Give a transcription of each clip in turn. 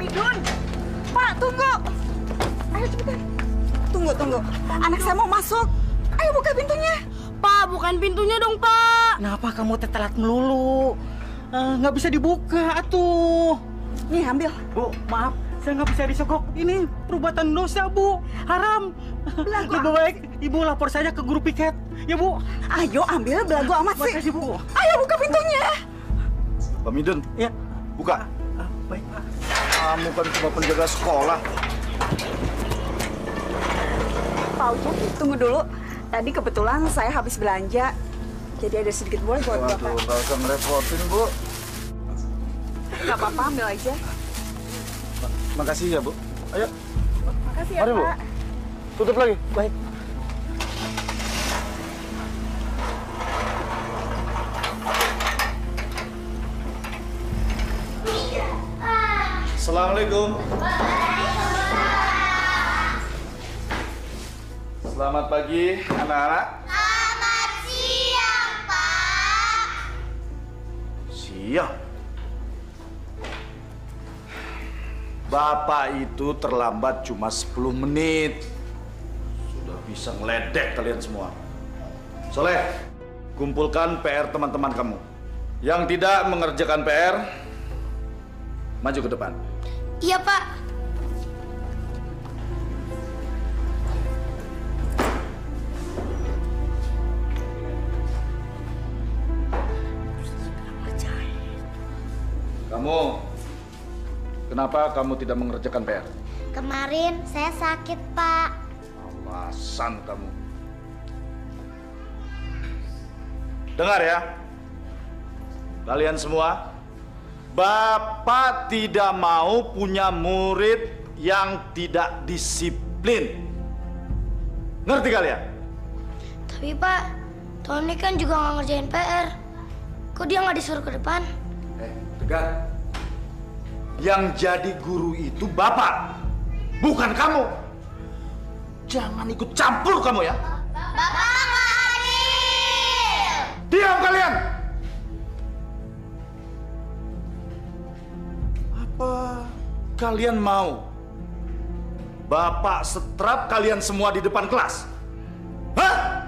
Midun. Pak, tunggu. Ayo cepetan. Tunggu. Anak saya mau masuk. Ayo buka pintunya. Pak, bukan pintunya dong, Pak. Kenapa kamu telat melulu? Nggak bisa dibuka, atuh. Nih, ambil. Bu, maaf. Saya nggak bisa disogok. Ini perbuatan dosa, Bu. Haram. Lebih baik Ibu lapor saja ke guru piket. Ya, Bu. Ayo ambil, belagu amat sih. Makasih, Bu. Ayo buka pintunya. Pak Midun, Ya. buka. Baik, Pak. Kamu kan cuma penjaga sekolah. Pak Ujang, tunggu dulu. Tadi kebetulan saya habis belanja. Jadi ada sedikit boleh buat Waduh, Bapak. nggak usah ngerepotin, Bu. Nggak apa-apa, ambil aja. Makasih ya, Bu. Ayo, Makasih ya, Mari, Bu. Pak. tutup lagi. Baik. Assalamualaikum. Selamat pagi, anak-anak. Selamat siang, Pak. Siang. Bapak itu terlambat cuma 10 menit. Sudah bisa ngeledek kalian semua. Soleh, kumpulkan PR teman-teman kamu. Yang tidak mengerjakan PR, maju ke depan. Iya, Pak. Kamu, kenapa kamu tidak mengerjakan PR? Kemarin saya sakit, Pak. Alasan kamu. Dengar ya, kalian semua, Bapak tidak mau punya murid yang tidak disiplin. Ngerti kalian? Tapi, Pak, Tony kan juga nggak ngerjain PR. Kok dia nggak disuruh ke depan? Tegar. Yang jadi guru itu Bapak, bukan kamu. Jangan ikut campur kamu ya. Bapak nggak adil! Diam kalian! Apa kalian mau Bapak setrap kalian semua di depan kelas? Hah?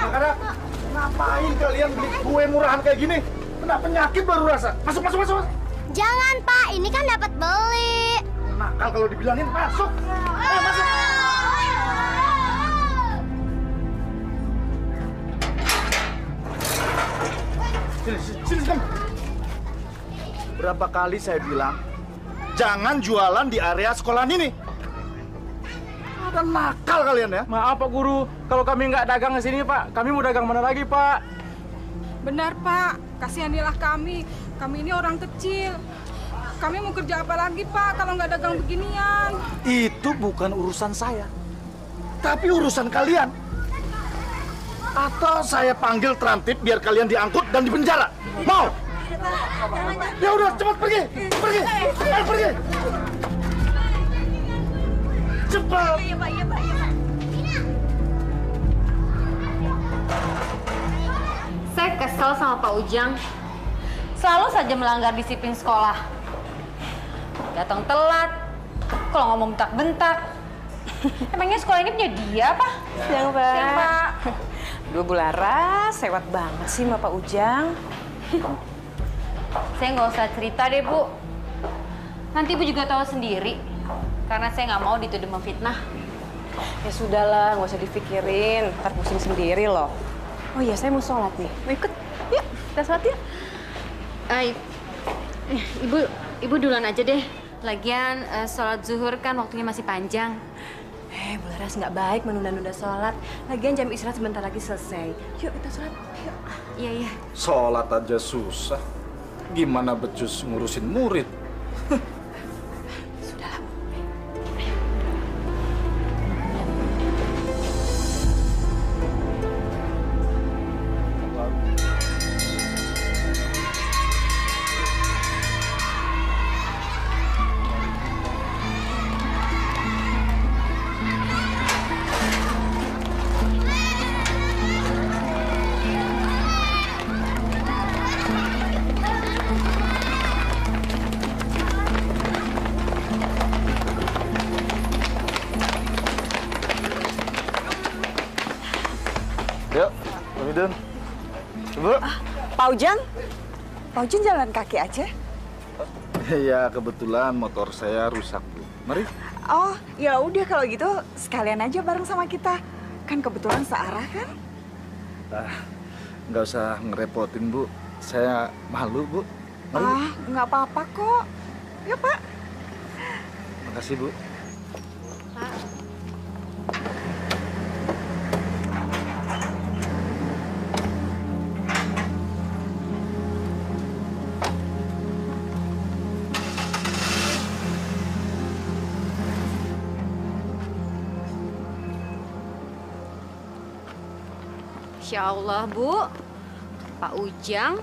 Anak-anak, ngapain kalian beli kue murahan kayak gini? Kena penyakit baru rasa. Masuk. Jangan, Pak. Ini kan dapat beli. Nakal kalau dibilangin masuk. Ayo masuk. Sini kamu. Berapa kali saya bilang, jangan jualan di area sekolahan ini. Ada nakal kalian ya. Maaf, Pak Guru. Kalau kami nggak dagang di sini, Pak, kami mau dagang mana lagi, Pak? Benar, Pak. Kasihanilah kami. Kami ini orang kecil. Kami mau kerja apa lagi, Pak, kalau nggak dagang beginian? Itu bukan urusan saya, tapi urusan kalian. Atau saya panggil Trantip biar kalian diangkut dan dipenjara. Mau? Ya udah, cepat pergi. Ayo pergi. Cepat. Iya, Pak. Saya kesel sama Pak Ujang. Selalu saja melanggar disiplin sekolah. Datang telat, kalau ngomong bentak-bentak. Emangnya sekolah ini punya dia apa? Siang, Pak. Siang, Pak. Duh, Bu Laras, sewot banget sih sama Pak Ujang. Saya nggak usah cerita deh, Bu. Nanti Ibu juga tahu sendiri. Karena saya nggak mau dituduh memfitnah. Ya sudahlah, nggak usah dipikirin. Ntar pusing sendiri loh. Oh iya, saya mau sholat nih. Mau ikut? Yuk, kita sholat yuk. Ibu duluan aja deh. Lagian sholat zuhur kan waktunya masih panjang. Bu Laras, nggak baik menunda-nunda sholat. Lagian jam istirahat sebentar lagi selesai. Yuk, kita sholat. Yuk. Iya. Sholat aja susah. Gimana becus ngurusin murid? Sudahlah, Bu. Midun. Ibu. Pak Ujang? Pak Ujang jalan kaki aja? Ya, kebetulan motor saya rusak, Bu. Mari. Oh, ya udah kalau gitu sekalian aja bareng sama kita. Kan kebetulan searah kan? Nggak usah ngerepotin, Bu. Saya malu, Bu. Mari, Bu. Nggak apa-apa kok. Ya, Pak. Makasih, Bu. Masya Allah, Bu. Pak Ujang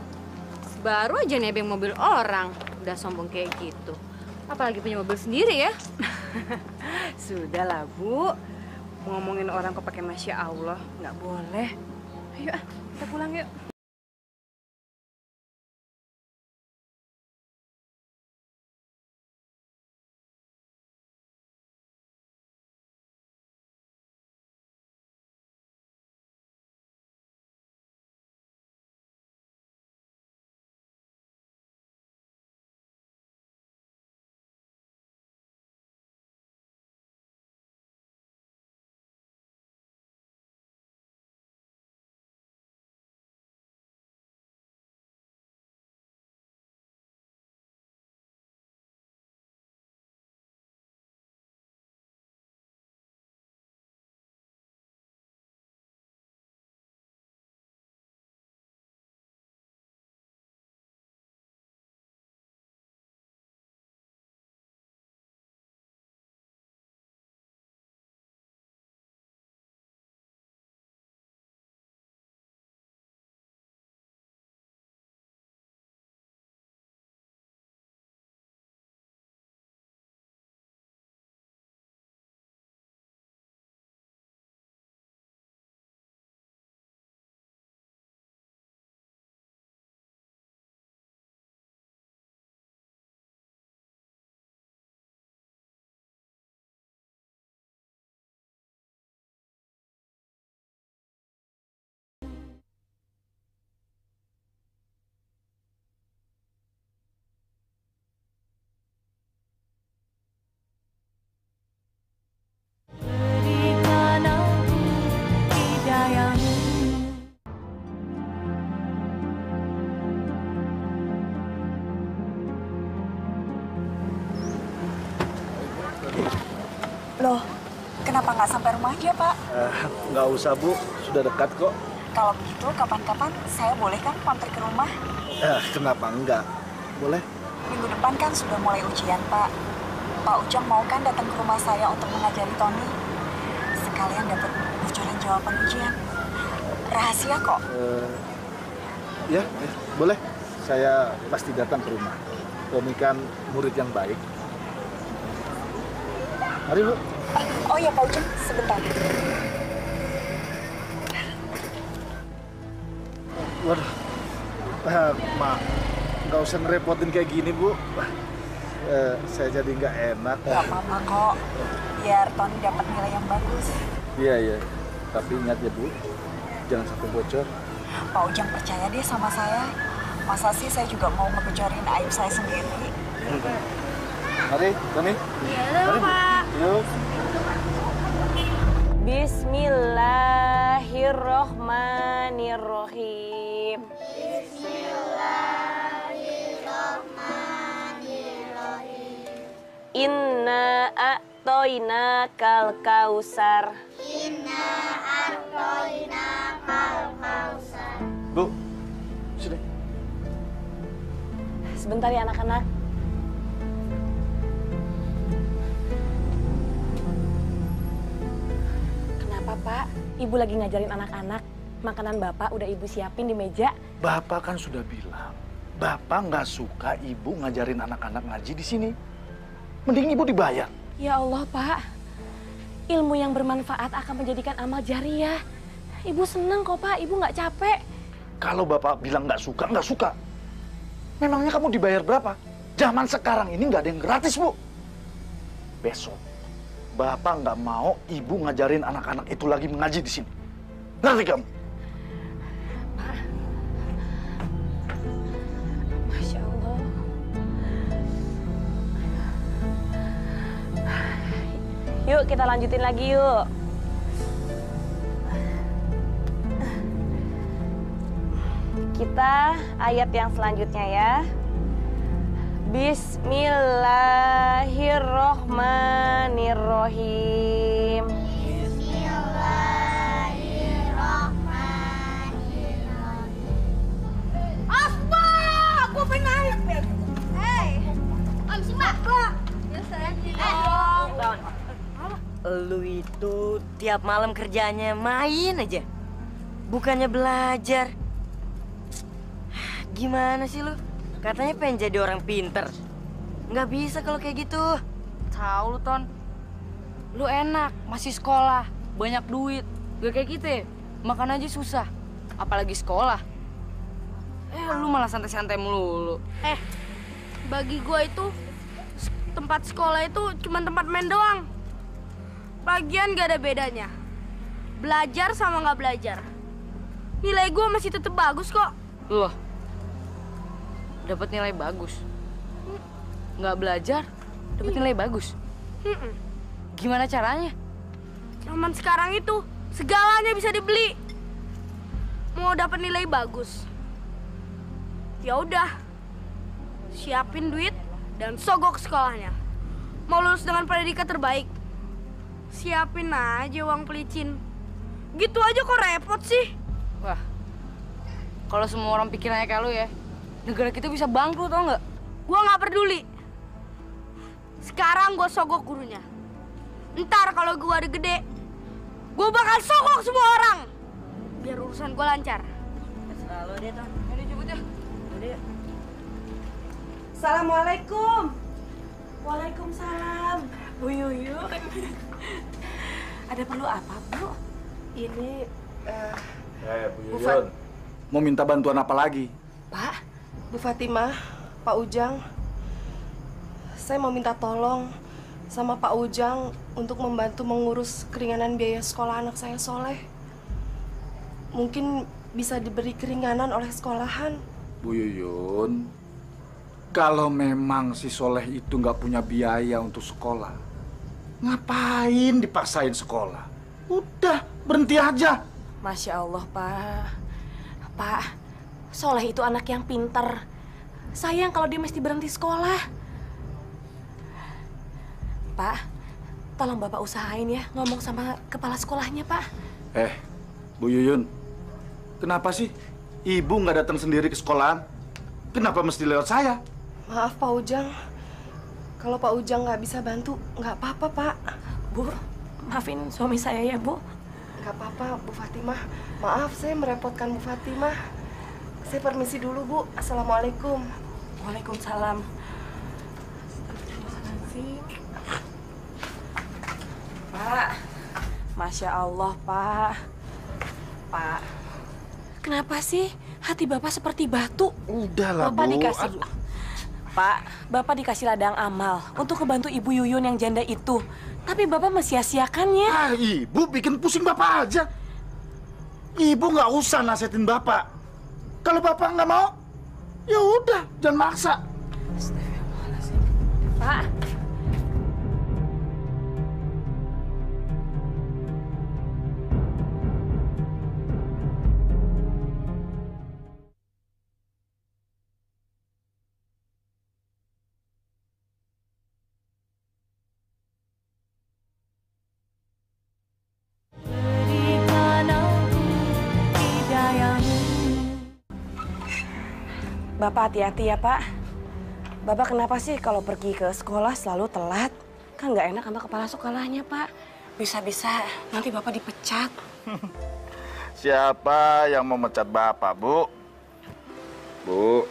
baru aja nebeng mobil orang. Udah sombong kayak gitu. Apalagi punya mobil sendiri ya. Sudahlah, Bu. Ngomongin orang kok pakai Masya Allah. Nggak boleh. Ayo, kita pulang yuk. Loh, kenapa nggak sampai rumah aja, Pak? Nggak usah, Bu. Sudah dekat kok. Kalau begitu, kapan-kapan saya boleh kan mampir ke rumah? Kenapa enggak? Boleh? Minggu depan kan sudah mulai ujian, Pak. Pak Ujang mau kan datang ke rumah saya untuk mengajari Tony? Sekalian dapat bocoran jawaban ujian. Rahasia kok. Ya, boleh. Saya pasti datang ke rumah. Tony kan murid yang baik. Mari, Bu. Oh ya, Pak Ujang, sebentar. Waduh, Mak, nggak usah ngerepotin kayak gini, Bu. Saya jadi nggak enak. Gak apa-apa kok, biar Tony dapat nilai yang bagus. Iya. Tapi ingat ya, Bu, jangan sampai bocor. Pak Ujang percaya deh sama saya. Masa sih saya juga mau ngebocorin aib saya sendiri? Mari, Tony. Iya, Pak. Yuk. Bismillahirrohmanirrohim. Inna a'toina kal kausar. Bu, sini. Sebentar ya anak-anak. Kenapa, Pak? Ibu lagi ngajarin anak-anak. Makanan Bapak udah Ibu siapin di meja. Bapak kan sudah bilang, Bapak nggak suka Ibu ngajarin anak-anak ngaji di sini. Mending Ibu dibayar. Ya Allah, Pak. Ilmu yang bermanfaat akan menjadikan amal jariah. Ibu seneng kok, Pak. Ibu nggak capek. Kalau Bapak bilang nggak suka, nggak suka. Memangnya kamu dibayar berapa? Zaman sekarang ini nggak ada yang gratis, Bu. Besok, Bapak nggak mau Ibu ngajarin anak-anak itu lagi mengaji di sini. Ngerti kamu? Yuk, kita lanjutin lagi yuk. Kita ayat yang selanjutnya ya. Bismillahirrohmanirrohim. Lu itu tiap malam kerjanya main aja, bukannya belajar. Gimana sih lu? Katanya pengen jadi orang pinter. Nggak bisa kalau kayak gitu. Tahu lu, Ton. Lu enak, masih sekolah, banyak duit. Gak kayak gitu ya, makan aja susah. Apalagi sekolah. Lu malah santai-santai melulu. Bagi gua itu tempat sekolah itu cuma tempat main doang. Lagian gak ada bedanya. Belajar sama nggak belajar. Nilai gua masih tetap bagus kok. Loh, dapat nilai bagus. Nggak belajar, dapat nilai bagus. Gimana caranya? Zaman sekarang itu segalanya bisa dibeli. Mau dapat nilai bagus, ya udah, siapin duit dan sogok sekolahnya. Mau lulus dengan predikat terbaik, siapin aja uang pelicin. Gitu aja kok repot sih. Wah, kalau semua orang pikirannya kayak lu ya, negara kita bisa bangkrut, tau nggak? Gua nggak peduli. Sekarang gua sogok gurunya. Ntar kalau gua udah gede, gua bakal sogok semua orang. Biar urusan gua lancar. Terserah lo deh, Ton. Ayo cepet ya. Udah yuk. Assalamualaikum. Waalaikumsalam. Bu Yuyu. Ada perlu apa, Bu? Ini, Bu Yuyun. Mau minta bantuan apa lagi? Pak, Bu Fatimah, Pak Ujang, saya mau minta tolong sama Pak Ujang untuk membantu mengurus keringanan biaya sekolah anak saya Soleh. Mungkin bisa diberi keringanan oleh sekolahan. Bu Yuyun, kalau memang si Soleh itu nggak punya biaya untuk sekolah, ngapain dipaksain sekolah? Udah, berhenti aja. Masya Allah, Pak. Pak, Soleh itu anak yang pinter. Sayang kalau dia mesti berhenti sekolah. Pak, tolong Bapak usahain ya ngomong sama kepala sekolahnya, Pak. Bu Yuyun, kenapa sih Ibu nggak datang sendiri ke sekolahan? Kenapa mesti lewat saya? Maaf, Pak Ujang. Kalau Pak Ujang nggak bisa bantu, nggak apa-apa, Pak. Bu, maafin suami saya ya, Bu. Nggak apa-apa, Bu Fatimah. Maaf, saya merepotkan Bu Fatimah. Saya permisi dulu, Bu. Assalamualaikum. Waalaikumsalam. Pak, Masya Allah, Pak. Pak, kenapa sih hati Bapak seperti batu? Udahlah, Bapak Bu. dikasih... Pak, Bapak dikasih ladang amal untuk ngebantu Ibu Yuyun yang janda itu. Tapi Bapak mesia-siakannya. Ibu bikin pusing Bapak aja. Ibu nggak usah nasihatin Bapak. Kalau Bapak nggak mau, ya udah, jangan maksa. Pak. Bapak hati-hati ya, Pak. Bapak kenapa sih kalau pergi ke sekolah selalu telat? Kan nggak enak sama kepala sekolahnya, Pak. Bisa-bisa nanti Bapak dipecat. Siapa yang mau mecat Bapak, Bu? Bu,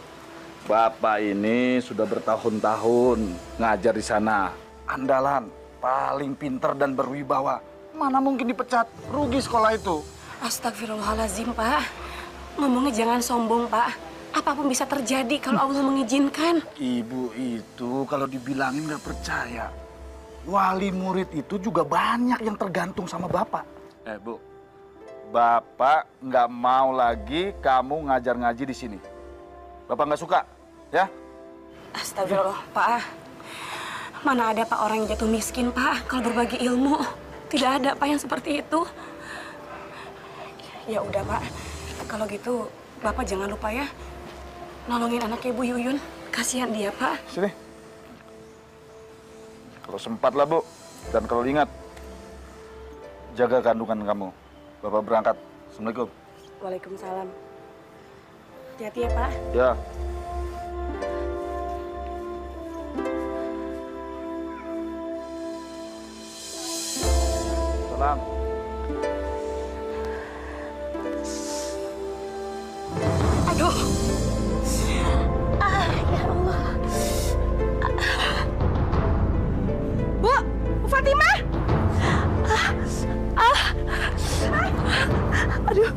Bapak ini sudah bertahun-tahun ngajar di sana. Andalan, paling pinter dan berwibawa. Mana mungkin dipecat? Rugi sekolah itu. Astagfirullahaladzim, Pak. Ngomongnya jangan sombong, Pak. Apapun bisa terjadi kalau Allah mengizinkan. Ibu itu kalau dibilangin nggak percaya. Wali murid itu juga banyak yang tergantung sama Bapak. Bu, Bapak nggak mau lagi kamu ngajar ngaji di sini. Bapak nggak suka, ya? Astagfirullah, Pak. Mana ada Pak orang yang jatuh miskin, Pak, kalau berbagi ilmu. Tidak ada, Pak, yang seperti itu. Ya udah, Pak. Kalau gitu, Bapak jangan lupa ya nolongin anaknya Bu Yuyun. Kasihan dia, Pak. Sini. Kalau sempat lah, Bu. Dan kalau ingat, jaga kandungan kamu. Bapak berangkat. Assalamualaikum. Waalaikumsalam. Hati-hati ya, Pak. Ya. Salam. Aduh. Ya Allah. Bu Fatimah. Aduh.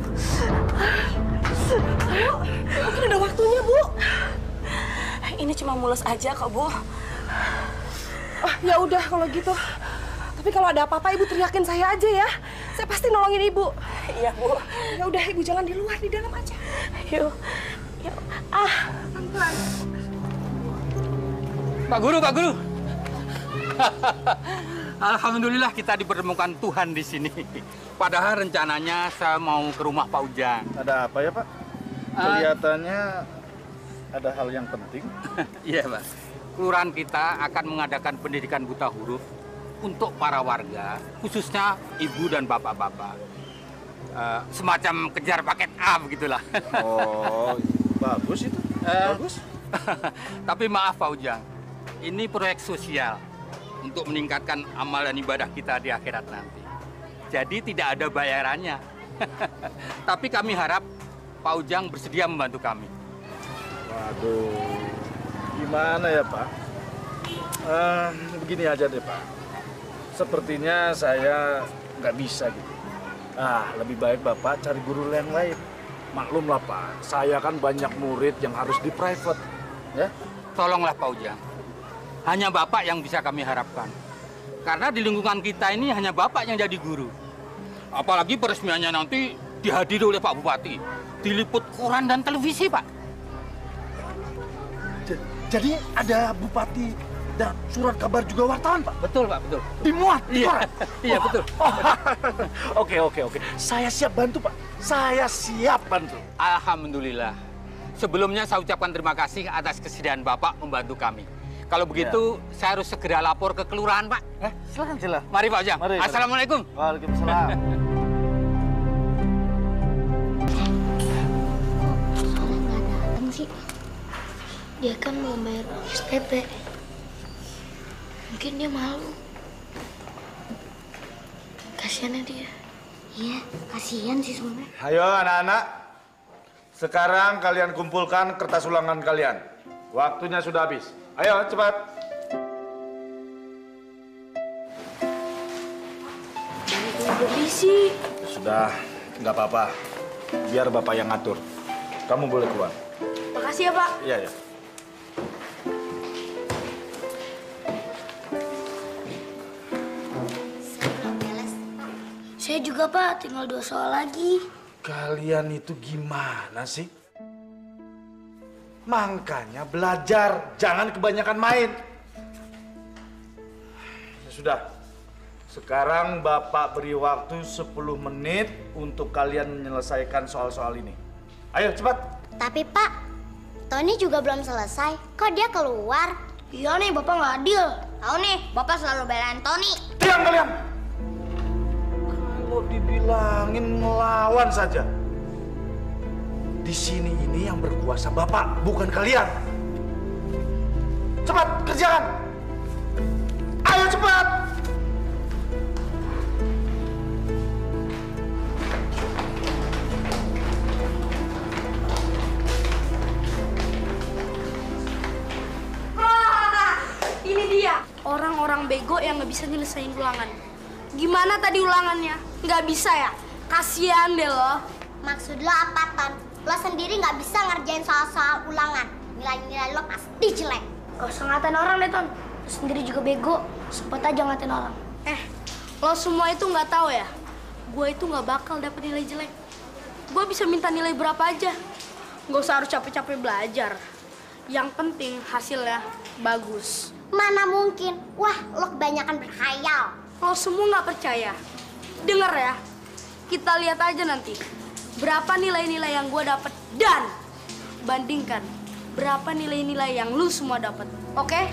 Bu, mungkin udah waktunya, Bu. Ini cuma mulus aja kok, Bu. Oh, ya udah kalau gitu. Tapi kalau ada apa-apa Ibu teriakin saya aja ya. Saya pasti nolongin Ibu. Iya, Bu. Ya udah Ibu jangan di luar, di dalam aja. Yuk. Yuk. Pelan-pelan. Pak Guru, Pak Guru. Alhamdulillah kita dipertemukan Tuhan di sini. Padahal rencananya saya mau ke rumah Pak Ujang. Ada apa ya, Pak? Kelihatannya ada hal yang penting. Iya, Pak. Kelurahan kita akan mengadakan pendidikan buta huruf untuk para warga, khususnya ibu dan bapak-bapak. Semacam kejar paket A begitulah. Oh, bagus itu. Bagus. Tapi maaf Pak Ujang, ini proyek sosial untuk meningkatkan amal dan ibadah kita di akhirat nanti. Jadi tidak ada bayarannya. Tapi kami harap Pak Ujang bersedia membantu kami. Waduh, gimana ya Pak? Begini aja deh Pak. Sepertinya saya nggak bisa gitu. Lebih baik Bapak cari guru yang lain. Maklum lah Pak, saya kan banyak murid yang harus di private. Ya? Tolonglah Pak Ujang. Hanya Bapak yang bisa kami harapkan. Karena di lingkungan kita ini hanya Bapak yang jadi guru. Apalagi peresmiannya nanti dihadiri oleh Pak Bupati. Diliput koran dan televisi, Pak. Jadi ada Bupati dan surat kabar juga wartawan, Pak? Betul, Pak, betul. Dimuat di koran? Iya, betul. Oke. Saya siap bantu, Pak. Saya siap bantu. Alhamdulillah. Sebelumnya saya ucapkan terima kasih atas kesediaan Bapak membantu kami. Kalau begitu, saya harus segera lapor ke kelurahan, Pak. Silakan. Mari, Pak Ujang. Mari. Assalamualaikum. Waalaikumsalam. Soalnya nggak datang sih. Dia kan mau bayar SPP. Mungkin dia malu. Kasiannya dia. Iya, kasihan sih sebenarnya. Ayo anak-anak. Sekarang kalian kumpulkan kertas ulangan kalian. Waktunya sudah habis. Ayo, cepat. Berisi. Sudah, nggak apa-apa. Biar Bapak yang ngatur. Kamu boleh keluar. Makasih ya, Pak. Iya. Saya juga, Pak. Tinggal 2 soal lagi. Kalian itu gimana sih? Makanya belajar, jangan kebanyakan main. Ya sudah, sekarang Bapak beri waktu 10 menit untuk kalian menyelesaikan soal-soal ini. Ayo, cepat. Tapi, Pak, Tony juga belum selesai. Kok dia keluar? Iya nih, Bapak nggak adil. Tahu nih, Bapak selalu belain Tony. Diam kalian! Kalau dibilangin ngelawan saja. Di sini ini yang berkuasa Bapak, bukan kalian. Cepat, kerjakan. Ayo cepat. Ini dia, orang-orang bego yang nggak bisa nyelesain ulangan. Gimana tadi ulangannya? Nggak bisa ya? Kasian deh lo. Maksud lo apa, Ton? Lo sendiri nggak bisa ngerjain soal-soal ulangan. Nilai-nilai lo pasti jelek. Gak usah ngatain orang deh, Ton. Lo sendiri juga bego. Sempet aja ngatain orang. Lo semua itu nggak tahu ya? Gue itu nggak bakal dapet nilai jelek. Gue bisa minta nilai berapa aja. Gak usah harus capek-capek belajar. Yang penting hasilnya bagus. Mana mungkin? Wah, lo kebanyakan berkhayal. Kalau semua nggak percaya, denger ya. Kita lihat aja nanti berapa nilai-nilai yang gue dapet dan bandingkan berapa nilai-nilai yang lu semua dapet. Oke?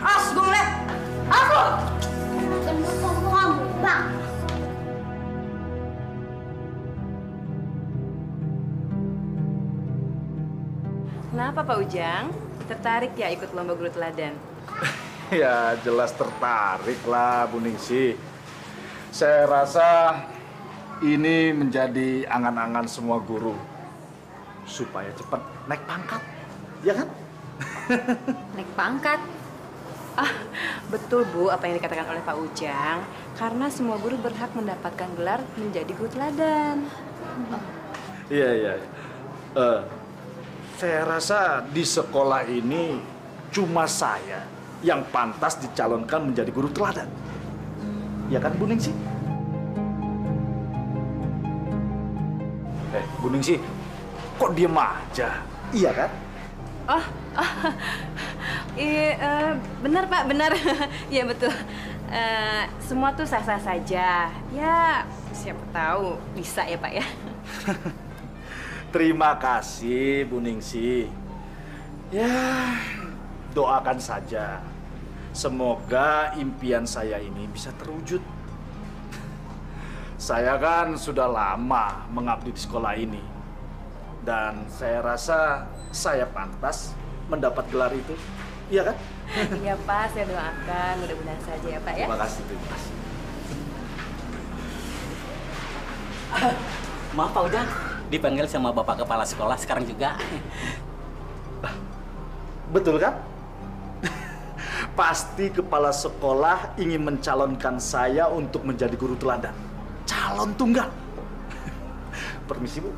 As, gue ngeliat. As lo. Gendut kamu, Bang. Kenapa Pak Ujang? Tertarik ya ikut lomba guru teladan? Ya jelas tertarik lah Bu Ningsih. Saya rasa ini menjadi angan-angan semua guru supaya cepat naik pangkat, ya kan? Naik pangkat? Ah, betul Bu apa yang dikatakan oleh Pak Ujang. Karena semua guru berhak mendapatkan gelar menjadi guru teladan. Iya. Saya rasa di sekolah ini cuma saya yang pantas dicalonkan menjadi guru teladan. Ya kan Bu Ningsih? Bu Ningsih, kok diem aja? Iya kan? Iya, benar Pak, benar. Iya betul. Semua tuh sah-sah saja. Ya, siapa tahu bisa ya Pak ya. Terima kasih Bu Ningsih. Ya, doakan saja. Semoga impian saya ini bisa terwujud. Saya kan sudah lama mengabdi di sekolah ini. Dan saya rasa saya pantas mendapat gelar itu. Iya kan? Iya Pak, saya doakan. Mudah-mudahan saja ya Pak ya. Terima kasih. Maaf Pak Ujang, dipanggil sama Bapak Kepala Sekolah sekarang juga. Betul kan? Pasti kepala sekolah ingin mencalonkan saya untuk menjadi guru teladan. Calon tunggal. Permisi Bu.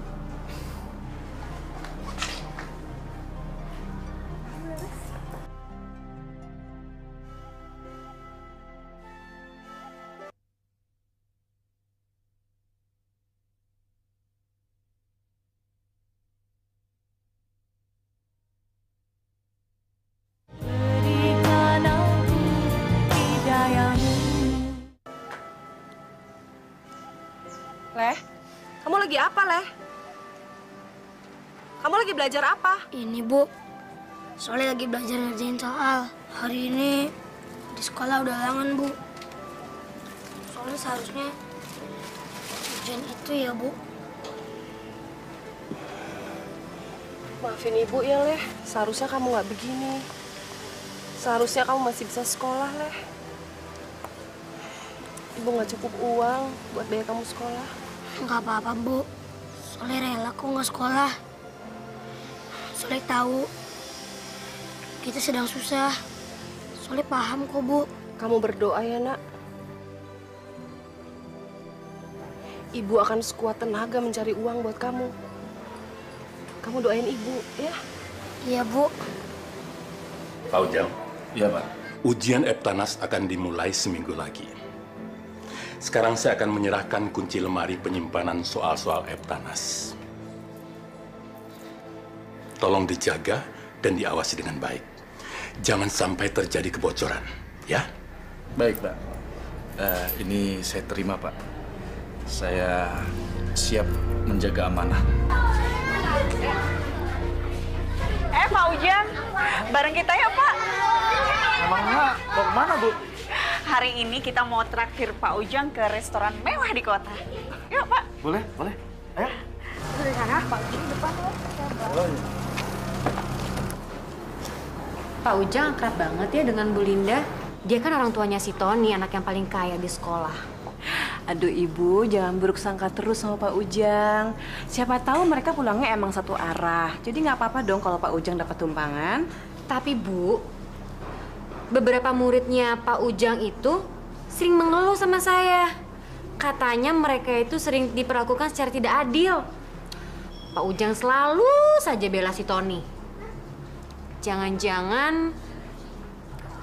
Leh, kamu lagi apa, Leh? Kamu lagi belajar apa? Ini, Bu. Soalnya lagi belajar ngerjain soal. Hari ini di sekolah udah halangan, Bu. Soalnya seharusnya ujian itu ya, Bu. Maafin Ibu ya, Leh. Seharusnya kamu nggak begini. Seharusnya kamu masih bisa sekolah, Leh. Ibu nggak cukup uang buat biaya kamu sekolah. Nggak apa-apa, Bu. Soleh rela kok nggak sekolah. Soleh tahu kita sedang susah. Soleh paham kok, Bu. Kamu berdoa ya, Nak. Ibu akan sekuat tenaga mencari uang buat kamu. Kamu doain Ibu, ya? Iya, Bu. Pak Ujang. Iya, Pak. Ujian Eptanas akan dimulai seminggu lagi. Sekarang saya akan menyerahkan kunci lemari penyimpanan soal-soal Eptanas. Tolong dijaga dan diawasi dengan baik. Jangan sampai terjadi kebocoran, ya? Baik, Pak. Ini saya terima, Pak. Saya siap menjaga amanah. Pak Ujang, bareng kita ya, Pak. Emangnya mau kemana, Bu? Hari ini kita mau traktir Pak Ujang ke restoran mewah di kota. Yuk, Pak. Boleh. Ayo. Dari sana, Pak Ujang di depan loh. Pak Ujang akrab banget ya dengan Bu Linda. Dia kan orang tuanya si Tony, anak yang paling kaya di sekolah. Aduh Ibu, jangan buruk sangka terus sama Pak Ujang. Siapa tahu mereka pulangnya emang satu arah. Jadi nggak apa-apa dong kalau Pak Ujang dapat tumpangan. Tapi Bu, beberapa muridnya Pak Ujang itu sering mengeluh sama saya. Katanya mereka itu sering diperlakukan secara tidak adil. Pak Ujang selalu saja bela si Tony. Jangan-jangan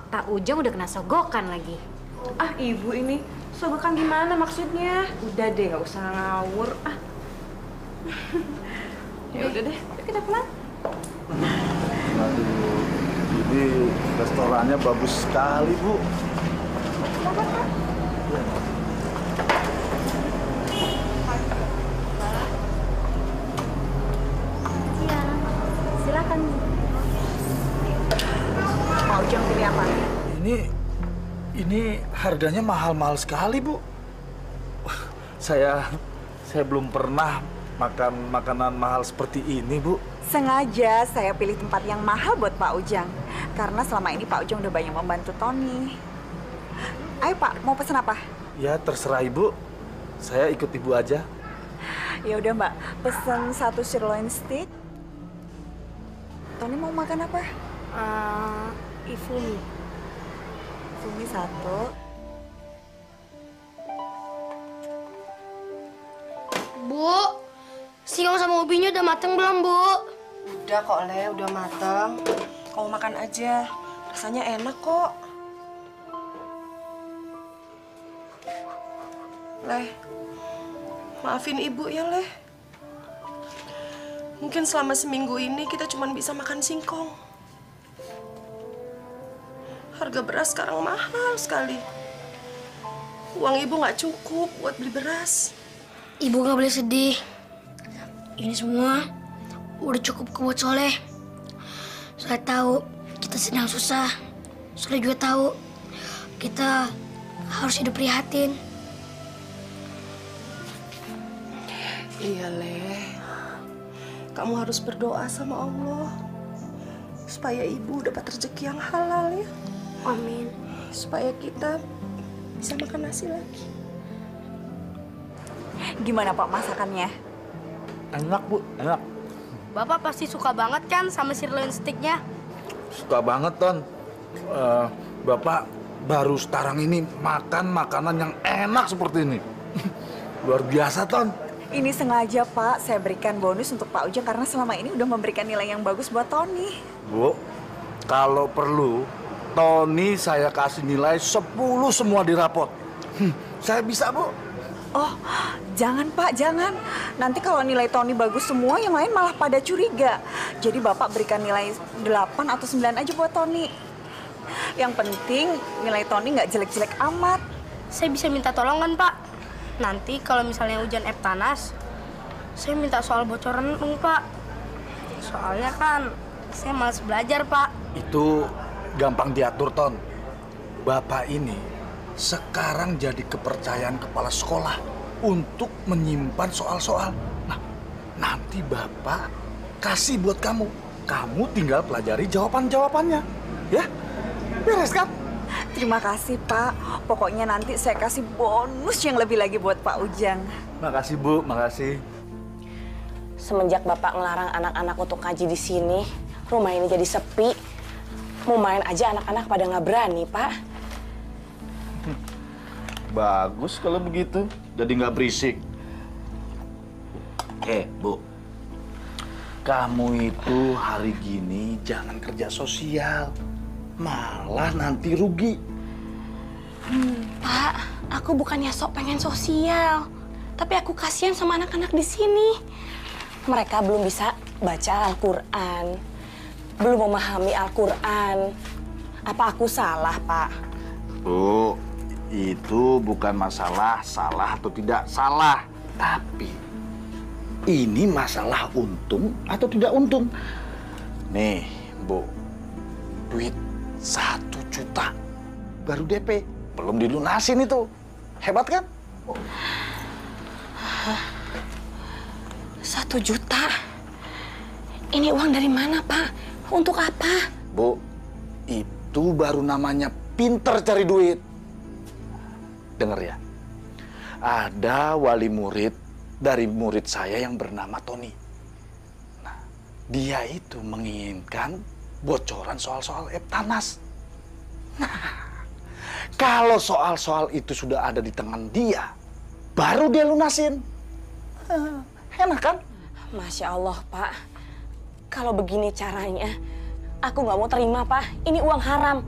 Pak Ujang udah kena sogokan lagi. Ah Ibu ini, sogokan gimana maksudnya? Udah deh, nggak usah ngawur. Ya udah deh, yuk kita pulang. Aduh, Ibu Ini restorannya bagus sekali, Bu. Silakan, Pak. Silakan. Pak Ujang pilih apa? Ini harganya mahal-mahal sekali, Bu. Saya belum pernah makan makanan mahal seperti ini, Bu. Sengaja saya pilih tempat yang mahal buat Pak Ujang. Karena selama ini Pak Ujang udah banyak membantu Tony. Ayo Pak, mau pesan apa? Ya, terserah Ibu. Saya ikut Ibu aja. Ya udah Mbak, pesan 1 sirloin steak. Tony mau makan apa? Ifumi. Ifumi 1. Bu, singkong sama ubinya udah mateng belum, Bu? Udah kok, Le, udah matang. Kamu makan aja, rasanya enak kok. Leh, maafin Ibu ya, Leh. Mungkin selama seminggu ini kita cuma bisa makan singkong. Harga beras sekarang mahal sekali. Uang Ibu nggak cukup buat beli beras. Ibu nggak boleh sedih. Ini semua udah cukup buat Soleh. Soleh tahu kita sedang susah. Soleh juga tahu kita harus hidup prihatin. Iya, Leh. Kamu harus berdoa sama Allah supaya Ibu dapat rezeki yang halal ya. Amin. Supaya kita bisa makan nasi lagi. Gimana Pak masakannya? Enak, Bu. Enak. Bapak pasti suka banget kan sama sirloin steaknya? Suka banget, Ton. Bapak baru sekarang ini makan makanan yang enak seperti ini. Luar biasa, Ton. Ini sengaja Pak, saya berikan bonus untuk Pak Ujang karena selama ini udah memberikan nilai yang bagus buat Tony. Bu, kalau perlu, Tony saya kasih nilai 10 semua di rapot. Saya bisa, Bu. Oh, jangan Pak, jangan. Nanti kalau nilai Tony bagus semua, yang lain malah pada curiga. Jadi Bapak berikan nilai 8 atau 9 aja buat Tony. Yang penting nilai Tony nggak jelek-jelek amat. Saya bisa minta tolong kan Pak? Nanti kalau misalnya hujan Eptanas, saya minta soal bocoran dong Pak. Soalnya kan saya malas belajar Pak. Itu gampang diatur, Ton. Bapak ini sekarang jadi kepercayaan kepala sekolah untuk menyimpan soal-soal. Nah, nanti Bapak kasih buat kamu. Kamu tinggal pelajari jawaban-jawabannya. Ya? Beres kan? Terima kasih Pak. Pokoknya nanti saya kasih bonus yang lebih lagi buat Pak Ujang. Makasih Bu, makasih. Semenjak Bapak ngelarang anak-anak untuk ngaji di sini, rumah ini jadi sepi. Mau main aja anak-anak pada nggak berani, Pak. Bagus kalau begitu, jadi nggak berisik. Bu, kamu itu hari gini jangan kerja sosial. Malah nanti rugi. Pak, aku bukannya sok pengen sosial, tapi aku kasihan sama anak-anak di sini. Mereka belum bisa baca Al-Quran, belum memahami Al-Quran. Apa aku salah, Pak? Bu, itu bukan masalah salah atau tidak salah, tapi ini masalah untung atau tidak untung. Nih, Bu, duit 1 juta baru DP, belum dilunasin itu. Hebat kan? 1 juta? Ini uang dari mana, Pak? Untuk apa? Bu, itu baru namanya pinter cari duit. Dengar ya, ada wali murid dari murid saya yang bernama Tony. Nah, dia itu menginginkan bocoran soal-soal Eptanas. Nah, kalau soal-soal itu sudah ada di tangan dia, baru dia lunasin. Enak kan? Masya Allah, Pak. Kalau begini caranya, aku nggak mau terima, Pak. Ini uang haram.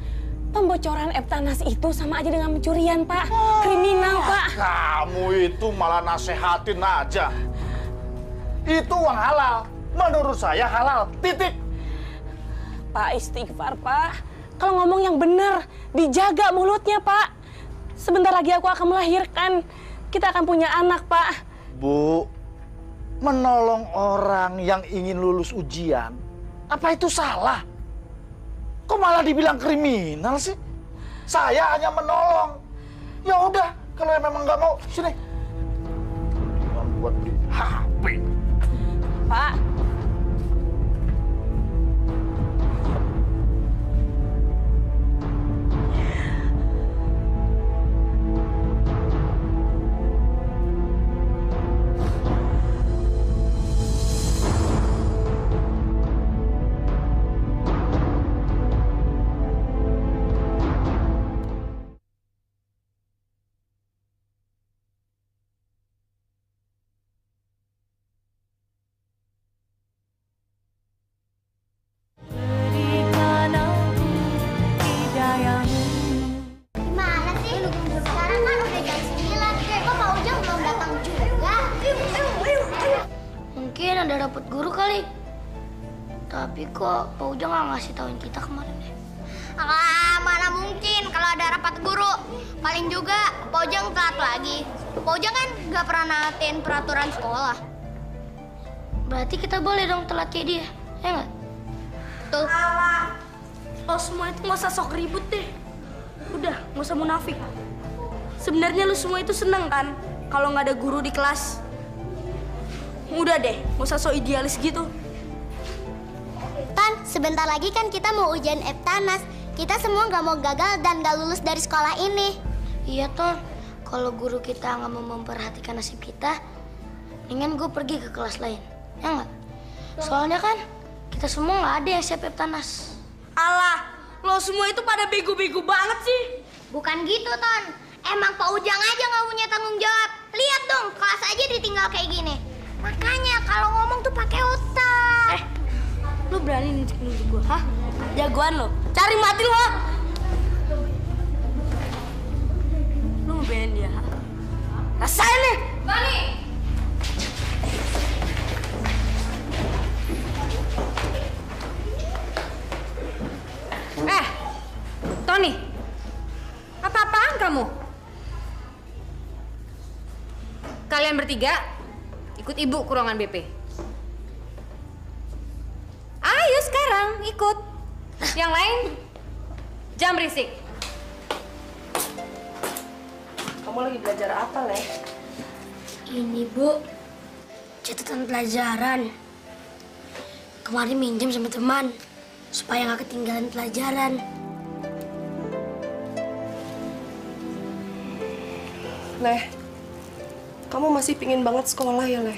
Pembocoran Eptanas itu sama aja dengan pencurian, Pak. Kriminal, Pak. Kamu itu malah nasehatin aja. Itu uang halal. Menurut saya halal. Titik. Pak, istighfar, Pak. Kalau ngomong yang benar, dijaga mulutnya, Pak. Sebentar lagi aku akan melahirkan. Kita akan punya anak, Pak. Bu, menolong orang yang ingin lulus ujian, apa itu salah? Kok malah dibilang kriminal sih? Saya hanya menolong. Ya udah, kalau memang nggak mau, sini. Buat beli HP. Pak. Mungkin ada rapat guru kali. Tapi kok Pak Ujang nggak ngasih tauin kita kemarin ya? Mana mungkin kalau ada rapat guru. Paling juga Pak Ujang telat lagi. Pak Ujang kan nggak pernah naatin peraturan sekolah. Berarti kita boleh dong telat kayak dia, ya nggak? Tuh. Lo semua itu nggak usah sok ribut deh. Udah, nggak usah munafik. Sebenarnya lu semua itu seneng kan kalau nggak ada guru di kelas? Udah deh, nggak usah sok idealis gitu. Tan, sebentar lagi kan kita mau ujian Eptanas. Kita semua nggak mau gagal dan nggak lulus dari sekolah ini. Iya, Ton. Kalau guru kita nggak mau memperhatikan nasib kita, mendingan gue pergi ke kelas lain. Ya nggak? Soalnya kan kita semua nggak ada yang siap Eptanas. Alah, lo semua itu pada bego-bego banget sih. Bukan gitu, Ton. Emang Pak Ujang aja nggak punya tanggung jawab. Lihat dong, kelas aja ditinggal kayak gini. Makanya kalau ngomong tuh pakai otak. Lu berani nunjuk-nunjuk gue, hah? Jagoan lo, cari mati lo. Lu ngebelain dia, hah? Rasain nih! Bani! Tony, apa-apaan kamu? Kalian bertiga ikut ibu ke ruangan BP. Ayo sekarang ikut. Yang lain jangan berisik. Kamu lagi belajar apa, Leh? Ini, Bu, catatan pelajaran. Kemarin minjem sama teman supaya nggak ketinggalan pelajaran. Leh, kamu masih pingin banget sekolah ya, Leh?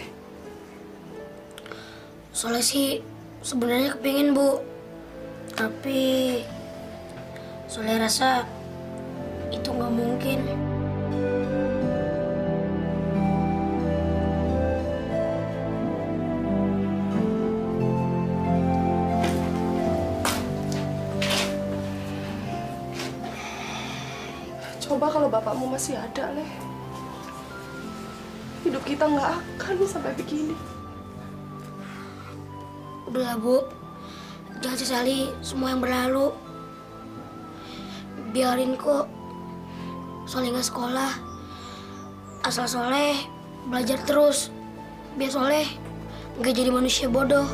Soalnya sih sebenarnya kepingin, Bu. Tapi soalnya rasa itu nggak mungkin. Coba kalau bapakmu masih ada, Leh. Hidup kita nggak akan sampai begini. Udahlah, Bu. Jangan sesali semua yang berlalu. Biarin kok Soleh nggak sekolah. Asal Soleh belajar terus. Biar Soleh nggak jadi manusia bodoh.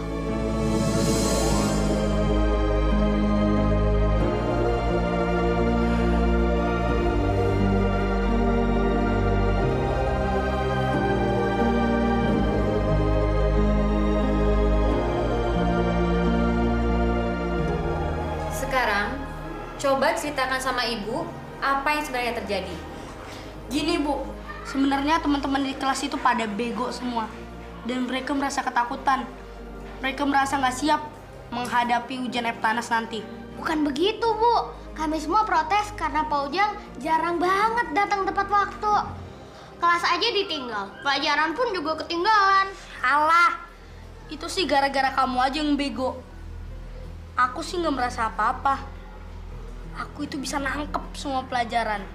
Sekarang, coba ceritakan sama ibu apa yang sebenarnya terjadi. Gini, Bu, sebenarnya teman-teman di kelas itu pada bego semua. Dan mereka merasa ketakutan. Mereka merasa nggak siap menghadapi ujian Eptanas nanti. Bukan begitu, Bu. Kami semua protes karena Pak Ujang jarang banget datang tepat waktu. Kelas aja ditinggal, pelajaran pun juga ketinggalan. Alah, itu sih gara-gara kamu aja yang bego. Aku sih nggak merasa apa-apa. Aku itu bisa nangkep semua pelajaran.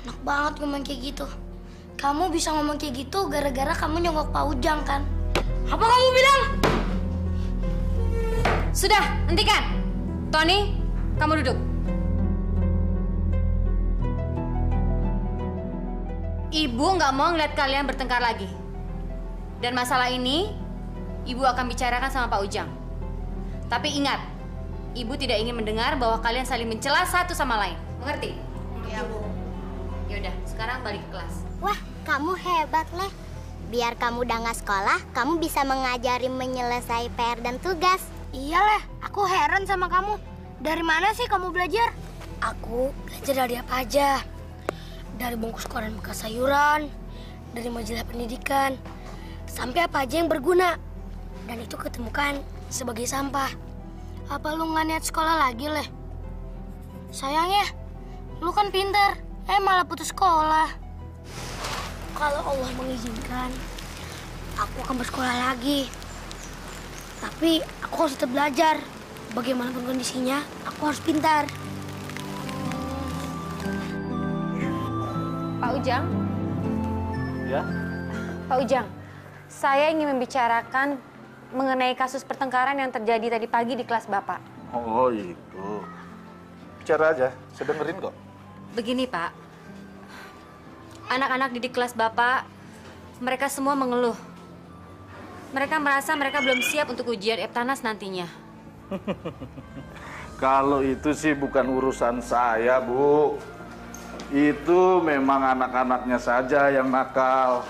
Enak banget ngomong kayak gitu. Kamu bisa ngomong kayak gitu gara-gara kamu nyogok Pak Ujang, kan? Apa kamu bilang? Sudah, hentikan. Tony, kamu duduk. Ibu nggak mau ngeliat kalian bertengkar lagi. Dan masalah ini, Ibu akan bicarakan sama Pak Ujang. Tapi ingat, Ibu tidak ingin mendengar bahwa kalian saling mencela satu sama lain. Mengerti? Iya, Bu. Yaudah, sekarang balik ke kelas. Wah, kamu hebat, Leh. Biar kamu udah nggak sekolah, kamu bisa mengajari menyelesaikan PR dan tugas. Iya, Leh. Aku heran sama kamu. Dari mana sih kamu belajar? Aku belajar dari apa aja. Dari bungkus koran bekas sayuran, dari majalah pendidikan, sampai apa aja yang berguna. Dan itu ketemukan sebagai sampah. Apa lu nggak niat sekolah lagi, Leh? Sayangnya, lu kan pintar, malah putus sekolah. Kalau Allah mengizinkan, aku akan bersekolah lagi. Tapi aku harus tetap belajar. Bagaimanapun kondisinya, aku harus pintar. Pak Ujang? Ya? Pak Ujang, saya ingin membicarakan mengenai kasus pertengkaran yang terjadi tadi pagi di kelas Bapak. Oh itu. Bicara aja, saya dengerin kok. Begini Pak, anak-anak didik kelas Bapak, mereka semua mengeluh. Mereka merasa mereka belum siap untuk ujian Eptanas nantinya. Kalau itu sih bukan urusan saya, Bu. Itu memang anak-anaknya saja yang nakal.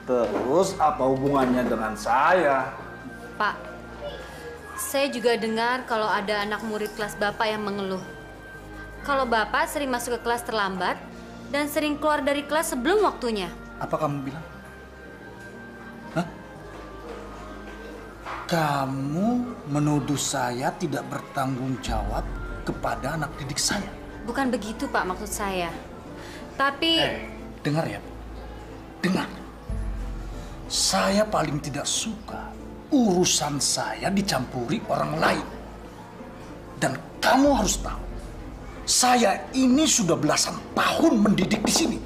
Terus apa hubungannya dengan saya? Pak, saya juga dengar kalau ada anak murid kelas Bapak yang mengeluh. Kalau Bapak sering masuk ke kelas terlambat dan sering keluar dari kelas sebelum waktunya. Apa kamu bilang? Hah? Kamu menuduh saya tidak bertanggung jawab kepada anak didik saya? Bukan begitu Pak maksud saya. Tapi... dengar ya, dengar. Saya paling tidak suka urusan saya dicampuri orang lain. Dan kamu harus tahu, saya ini sudah belasan tahun mendidik di sini.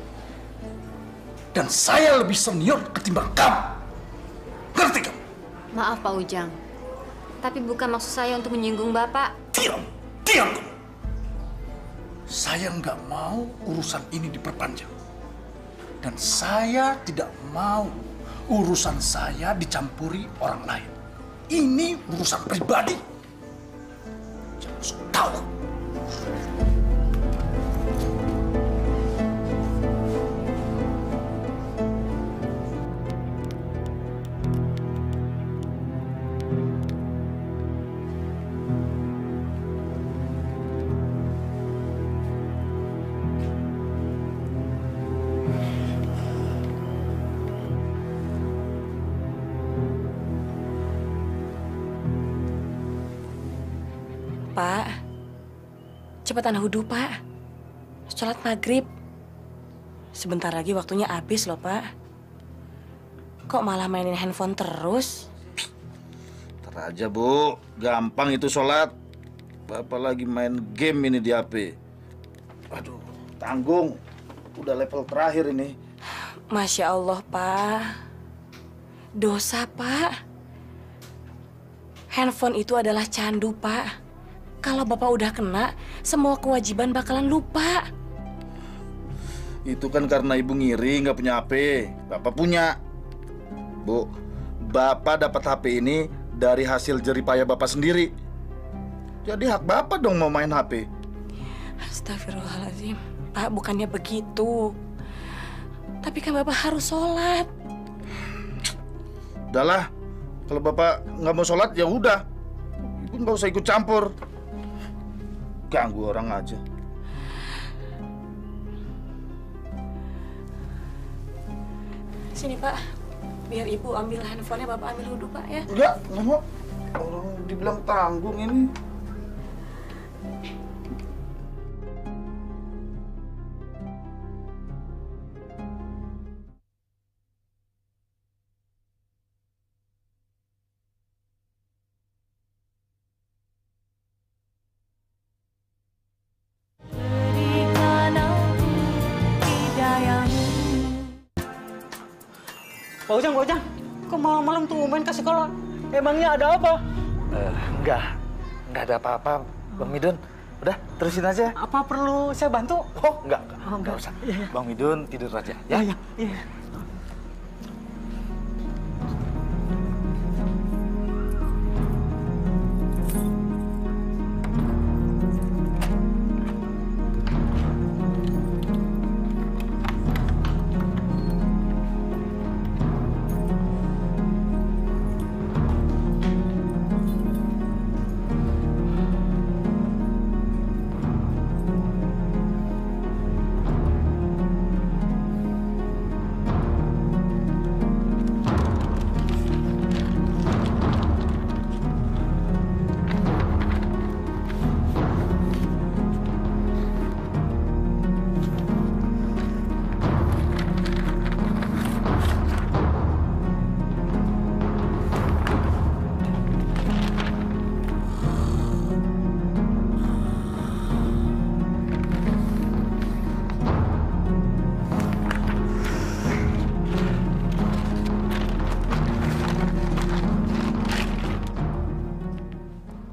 Dan saya lebih senior ketimbang kamu. Ngerti kamu? Maaf Pak Ujang, tapi bukan maksud saya untuk menyinggung Bapak. Diam kamu. Saya nggak mau urusan ini diperpanjang. Dan saya tidak mau urusan saya dicampuri orang lain. Ini urusan pribadi. Jangan sok tahu. Pak, cepetan wudhu, Pak. Sholat maghrib. Sebentar lagi waktunya habis loh, Pak. Kok malah mainin handphone terus? Ntar aja, Bu. Gampang itu sholat. Bapak lagi main game ini di HP. Aduh, tanggung. Udah level terakhir ini. Masya Allah, Pak. Dosa, Pak. Handphone itu adalah candu, Pak. Kalau Bapak udah kena, semua kewajiban bakalan lupa. Itu kan karena Ibu ngiri nggak punya HP. Bapak punya. Bu, Bapak dapat HP ini dari hasil jeripaya Bapak sendiri. Jadi hak Bapak dong mau main HP. Astagfirullahaladzim. Pak, bukannya begitu. Tapi kan Bapak harus sholat. Udahlah, kalau Bapak nggak mau sholat ya udah. Ibu nggak usah ikut campur. Ganggu orang aja. Sini, Pak. Biar Ibu ambil handphonenya, Bapak ambil wudhu, Pak, ya. Enggak mau. Orang dibilang tanggung ini. Pak Ujang, kok malam-malam tumben ke sekolah? Emangnya ada apa? Enggak, nggak ada apa-apa, Bang Midun. Udah, terusin aja. Apa perlu saya bantu? Oh, enggak usah. Bang Midun tidur aja, ya? Iya.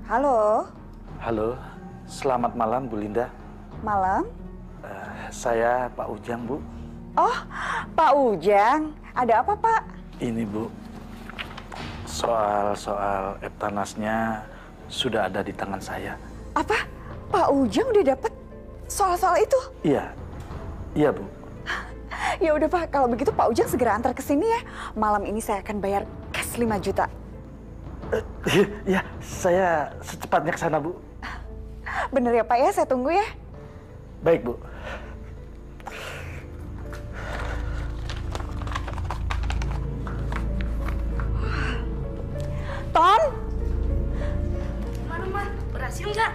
Halo. Halo, selamat malam Bu Linda. Malam. Saya Pak Ujang, Bu. Oh, Pak Ujang. Ada apa, Pak? Ini, Bu. Soal Eptanasnya sudah ada di tangan saya. Apa? Pak Ujang udah dapet soal-soal itu? Iya, Bu. Ya udah, Pak. Kalau begitu Pak Ujang segera antar ke sini ya. Malam ini saya akan bayar cash 5 juta. Ya, saya secepatnya ke sana, Bu. Bener ya, Pak ya? Saya tunggu ya. Baik, Bu. Ton? Gimana, Ma? Berhasil nggak?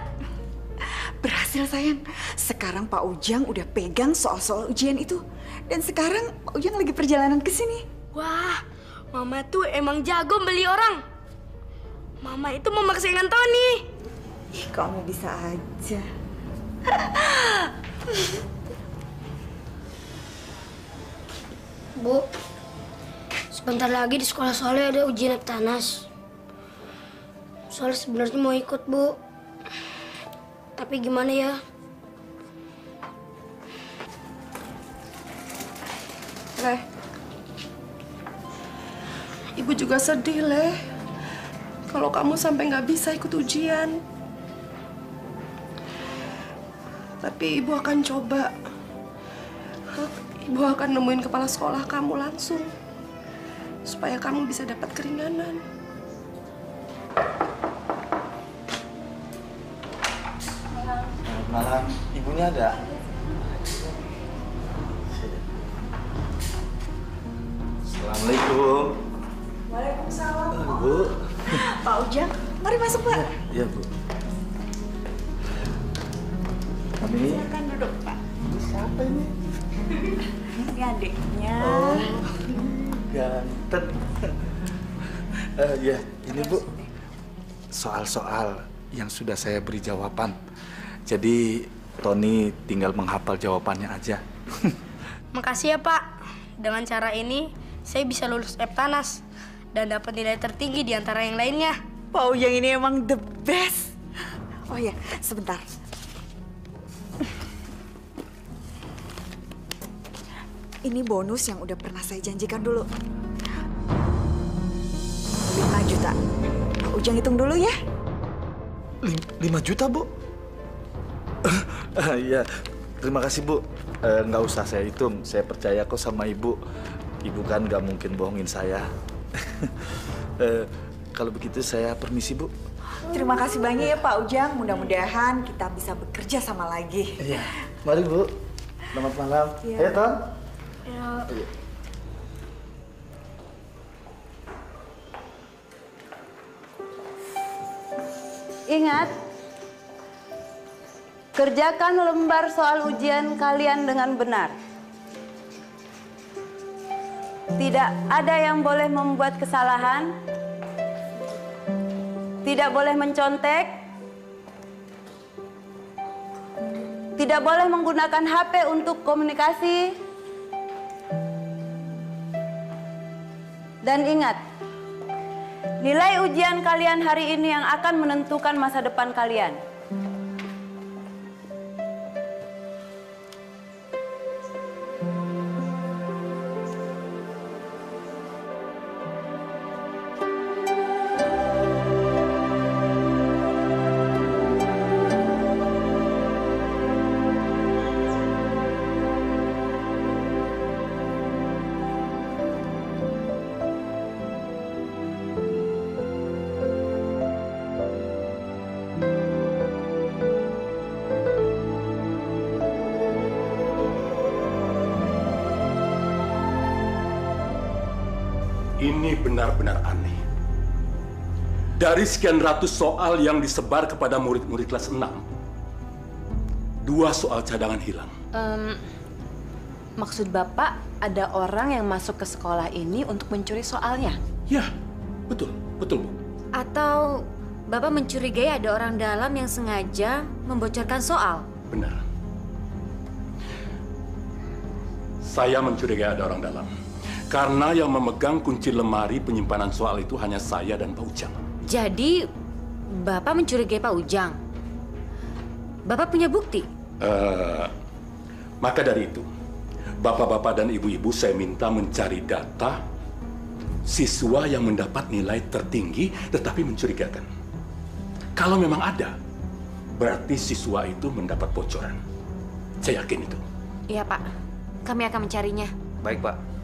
Berhasil, sayang. Sekarang Pak Ujang udah pegang soal-soal ujian itu. Dan sekarang Pak Ujang lagi perjalanan ke sini. Wah, Mama tuh emang jago beli orang. Mama itu memaksakan Tony. Ih, kamu bisa aja. Bu, sebentar lagi di sekolah Soleh ada ujian Eptanas. Soleh sebenarnya mau ikut, Bu. Tapi gimana ya? Leh, Ibu juga sedih, Leh. Kalau kamu sampai nggak bisa ikut ujian. Tapi Ibu akan coba. Ibu akan nemuin kepala sekolah kamu langsung. Supaya kamu bisa dapat keringanan. Selamat malam. Ibunya ada? Assalamualaikum. Waalaikumsalam. Bu. Pak Ujang, mari masuk, Pak. Iya, Bu. Ini Silakan duduk, Pak. Ini siapa ini? Ini adiknya. Oh, ganteng. Ya, ini Bu. Soal-soal yang sudah saya beri jawaban. Jadi, Tony tinggal menghafal jawabannya aja. Makasih ya, Pak. Dengan cara ini, saya bisa lulus Eptanas dan dapat nilai tertinggi di antara yang lainnya. Pak Ujang ini emang the best. Oh ya, sebentar. Ini bonus yang udah pernah saya janjikan dulu. 5 juta. Pak Ujang hitung dulu ya. 5 juta, Bu? Iya, terima kasih, Bu. Nggak usah saya hitung, saya percaya kok sama Ibu. Ibu kan nggak mungkin bohongin saya. Kalau begitu saya permisi, Bu. Terima kasih banyak ya Pak Ujang. Mudah-mudahan kita bisa bekerja sama lagi. Iya. Mari, Bu. Selamat malam. Iya. Ayo, Ton. Ya. Ayo. Ingat, kerjakan lembar soal ujian kalian dengan benar. Tidak ada yang boleh membuat kesalahan, tidak boleh mencontek, tidak boleh menggunakan HP untuk komunikasi, dan ingat, Nilai ujian kalian hari ini yang akan menentukan masa depan kalian. Ini benar-benar aneh. Dari sekian ratus soal yang disebar kepada murid-murid kelas 6, 2 soal cadangan hilang. Maksud Bapak ada orang yang masuk ke sekolah ini untuk mencuri soalnya? Ya, betul Bu. Atau Bapak mencurigai ada orang dalam yang sengaja membocorkan soal? Benar. Saya mencurigai ada orang dalam. Karena yang memegang kunci lemari penyimpanan soal itu hanya saya dan Pak Ujang. Jadi, Bapak mencurigai Pak Ujang? Bapak punya bukti? Maka dari itu, Bapak-bapak dan Ibu-ibu saya minta mencari data siswa yang mendapat nilai tertinggi tetapi mencurigakan. Kalau memang ada, berarti siswa itu mendapat bocoran. Saya yakin itu. Iya, Pak. Kami akan mencarinya. Baik, Pak.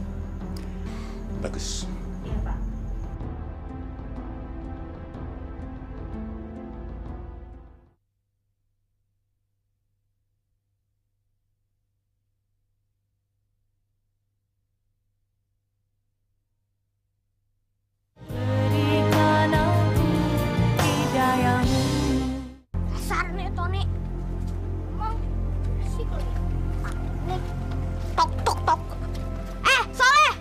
Bagus. Iya, Pak. Dasar nih, Tony. Emang sih nih. Tok, tok, tok. Soleh!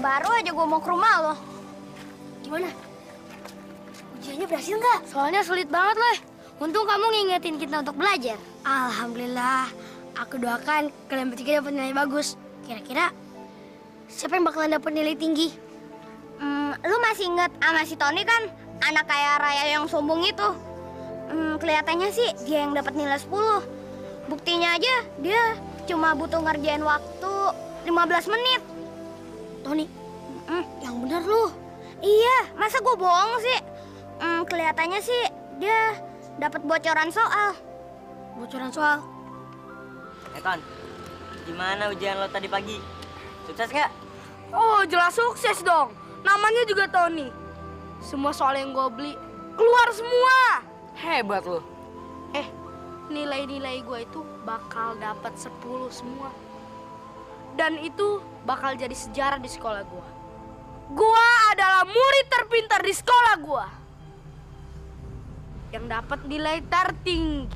Baru aja gue mau ke rumah lo. Gimana? Ujiannya berhasil nggak? Soalnya sulit banget loh. Untung kamu ngingetin kita untuk belajar. Alhamdulillah. Aku doakan kalian bertiga dapat nilai bagus. Kira-kira siapa yang bakalan dapat nilai tinggi? Lu masih inget sama si Tony kan? Anak kaya raya yang sombong itu. Kelihatannya sih dia yang dapat nilai 10. Buktinya aja dia cuma butuh ngerjain waktu 15 menit. Tony, yang benar lu. Iya, masa gue bohong sih? Kelihatannya sih dia dapat bocoran soal. Bocoran soal? Ton, gimana ujian lo tadi pagi? Sukses nggak? Oh, jelas sukses dong. Namanya juga Tony. Semua soal yang gue beli keluar semua. Hebat lo. Nilai-nilai gue itu bakal dapat 10 semua. Dan itu bakal jadi sejarah di sekolah gue. Gue adalah murid terpintar di sekolah gue. Yang dapat nilai tertinggi.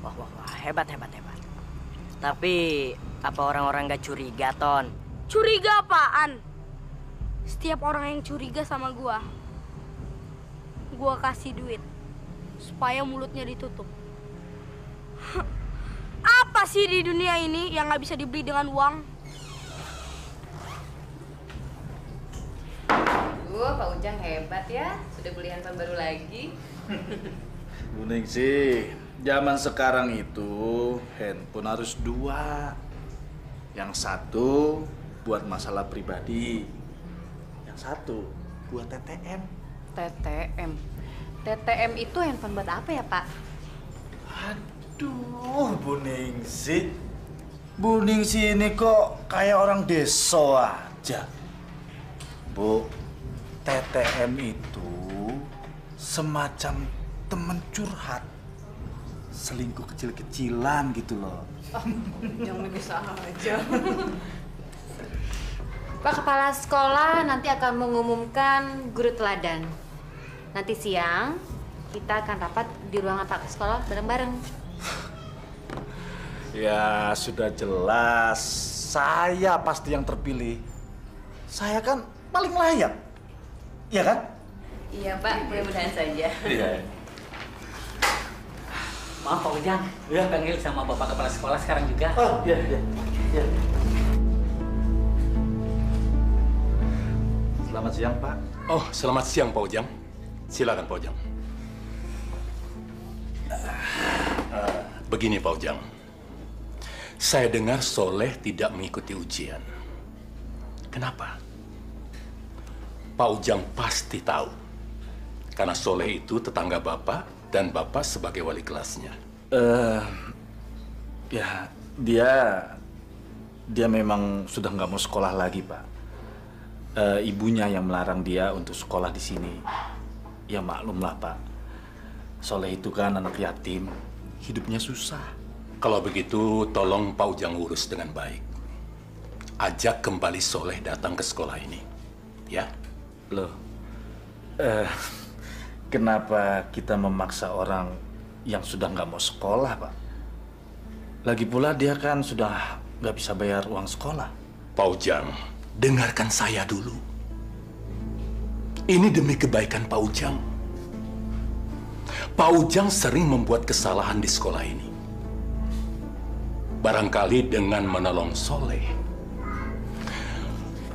Wah, hebat. Tapi apa orang-orang nggak curiga, Ton? Curiga apaan? Setiap orang yang curiga sama gue kasih duit supaya mulutnya ditutup. Apa sih di dunia ini yang nggak bisa dibeli dengan uang? Pak Ujang hebat ya, sudah beli handphone baru lagi. Buning sih, zaman sekarang itu handphone harus 2. Yang satu buat masalah pribadi, yang satu buat TTM. TTM itu handphone buat apa ya, Pak? Aduh, Buningsi ini kok kayak orang desa aja. Bu, TTM itu semacam temen curhat. Selingkuh kecil-kecilan gitu loh. Jangan bisa aja. Pak Kepala Sekolah nanti akan mengumumkan guru teladan. Nanti siang kita akan rapat di ruangan Pak Sekolah bareng-bareng. Ya sudah jelas, saya pasti yang terpilih. Saya kan paling layak, iya kan? Iya Pak, mudah-mudahan saja. Iya. Maaf Pak Ujang, panggil sama Bapak Kepala Sekolah sekarang juga. Oh iya. Selamat siang, Pak. Oh, selamat siang, Pak Ujang. Silakan, Pak Ujang. Begini, Pak Ujang. Saya dengar Soleh tidak mengikuti ujian. Kenapa? Pak Ujang pasti tahu. Karena Soleh itu tetangga Bapak dan Bapak sebagai wali kelasnya. Ya, dia memang sudah nggak mau sekolah lagi, Pak. Ibunya yang melarang dia untuk sekolah di sini. Ya maklumlah, Pak. Soleh itu kan anak yatim. Hidupnya susah. Kalau begitu, tolong Pak Ujang urus dengan baik. Ajak kembali Soleh datang ke sekolah ini. Ya? Loh, kenapa kita memaksa orang yang sudah nggak mau sekolah, Pak? Lagi pula dia kan sudah nggak bisa bayar uang sekolah. Pak Ujang, dengarkan saya dulu. Ini demi kebaikan Pak Ujang. Pak Ujang sering membuat kesalahan di sekolah ini. Barangkali dengan menolong Soleh,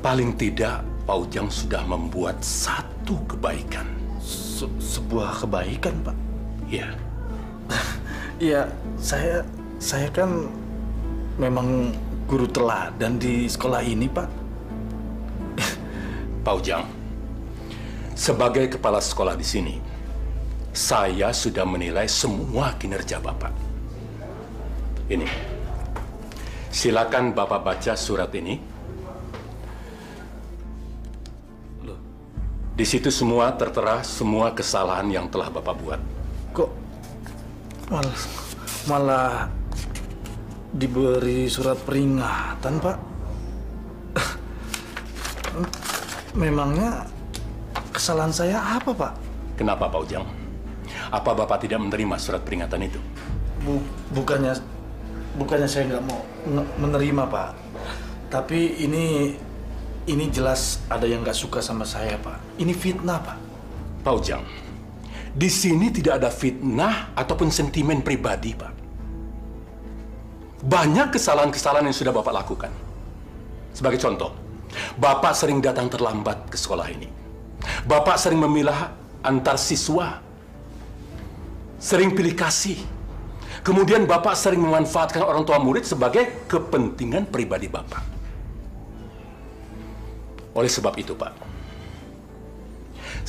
paling tidak Pak Ujang sudah membuat satu kebaikan. Sebuah kebaikan, Pak? Iya. Iya, saya kan memang guru teladan di sekolah ini, Pak. Pak Ujang, sebagai kepala sekolah di sini, saya sudah menilai semua kinerja Bapak. Ini, silakan Bapak baca surat ini. Loh, di situ semua tertera semua kesalahan yang telah Bapak buat. Kok malah diberi surat peringatan, Pak? Memangnya kesalahan saya apa, Pak? Kenapa, Pak Ujang? Apa Bapak tidak menerima surat peringatan itu? Bukannya saya nggak mau menerima, Pak. Tapi ini jelas ada yang nggak suka sama saya, Pak. Ini fitnah, Pak. Pak Ujang, di sini tidak ada fitnah ataupun sentimen pribadi, Pak. Banyak kesalahan-kesalahan yang sudah Bapak lakukan. Sebagai contoh, Bapak sering datang terlambat ke sekolah ini. Bapak sering memilah antar siswa. Sering pilih kasih. Kemudian Bapak sering memanfaatkan orang tua murid sebagai kepentingan pribadi Bapak. Oleh sebab itu, Pak,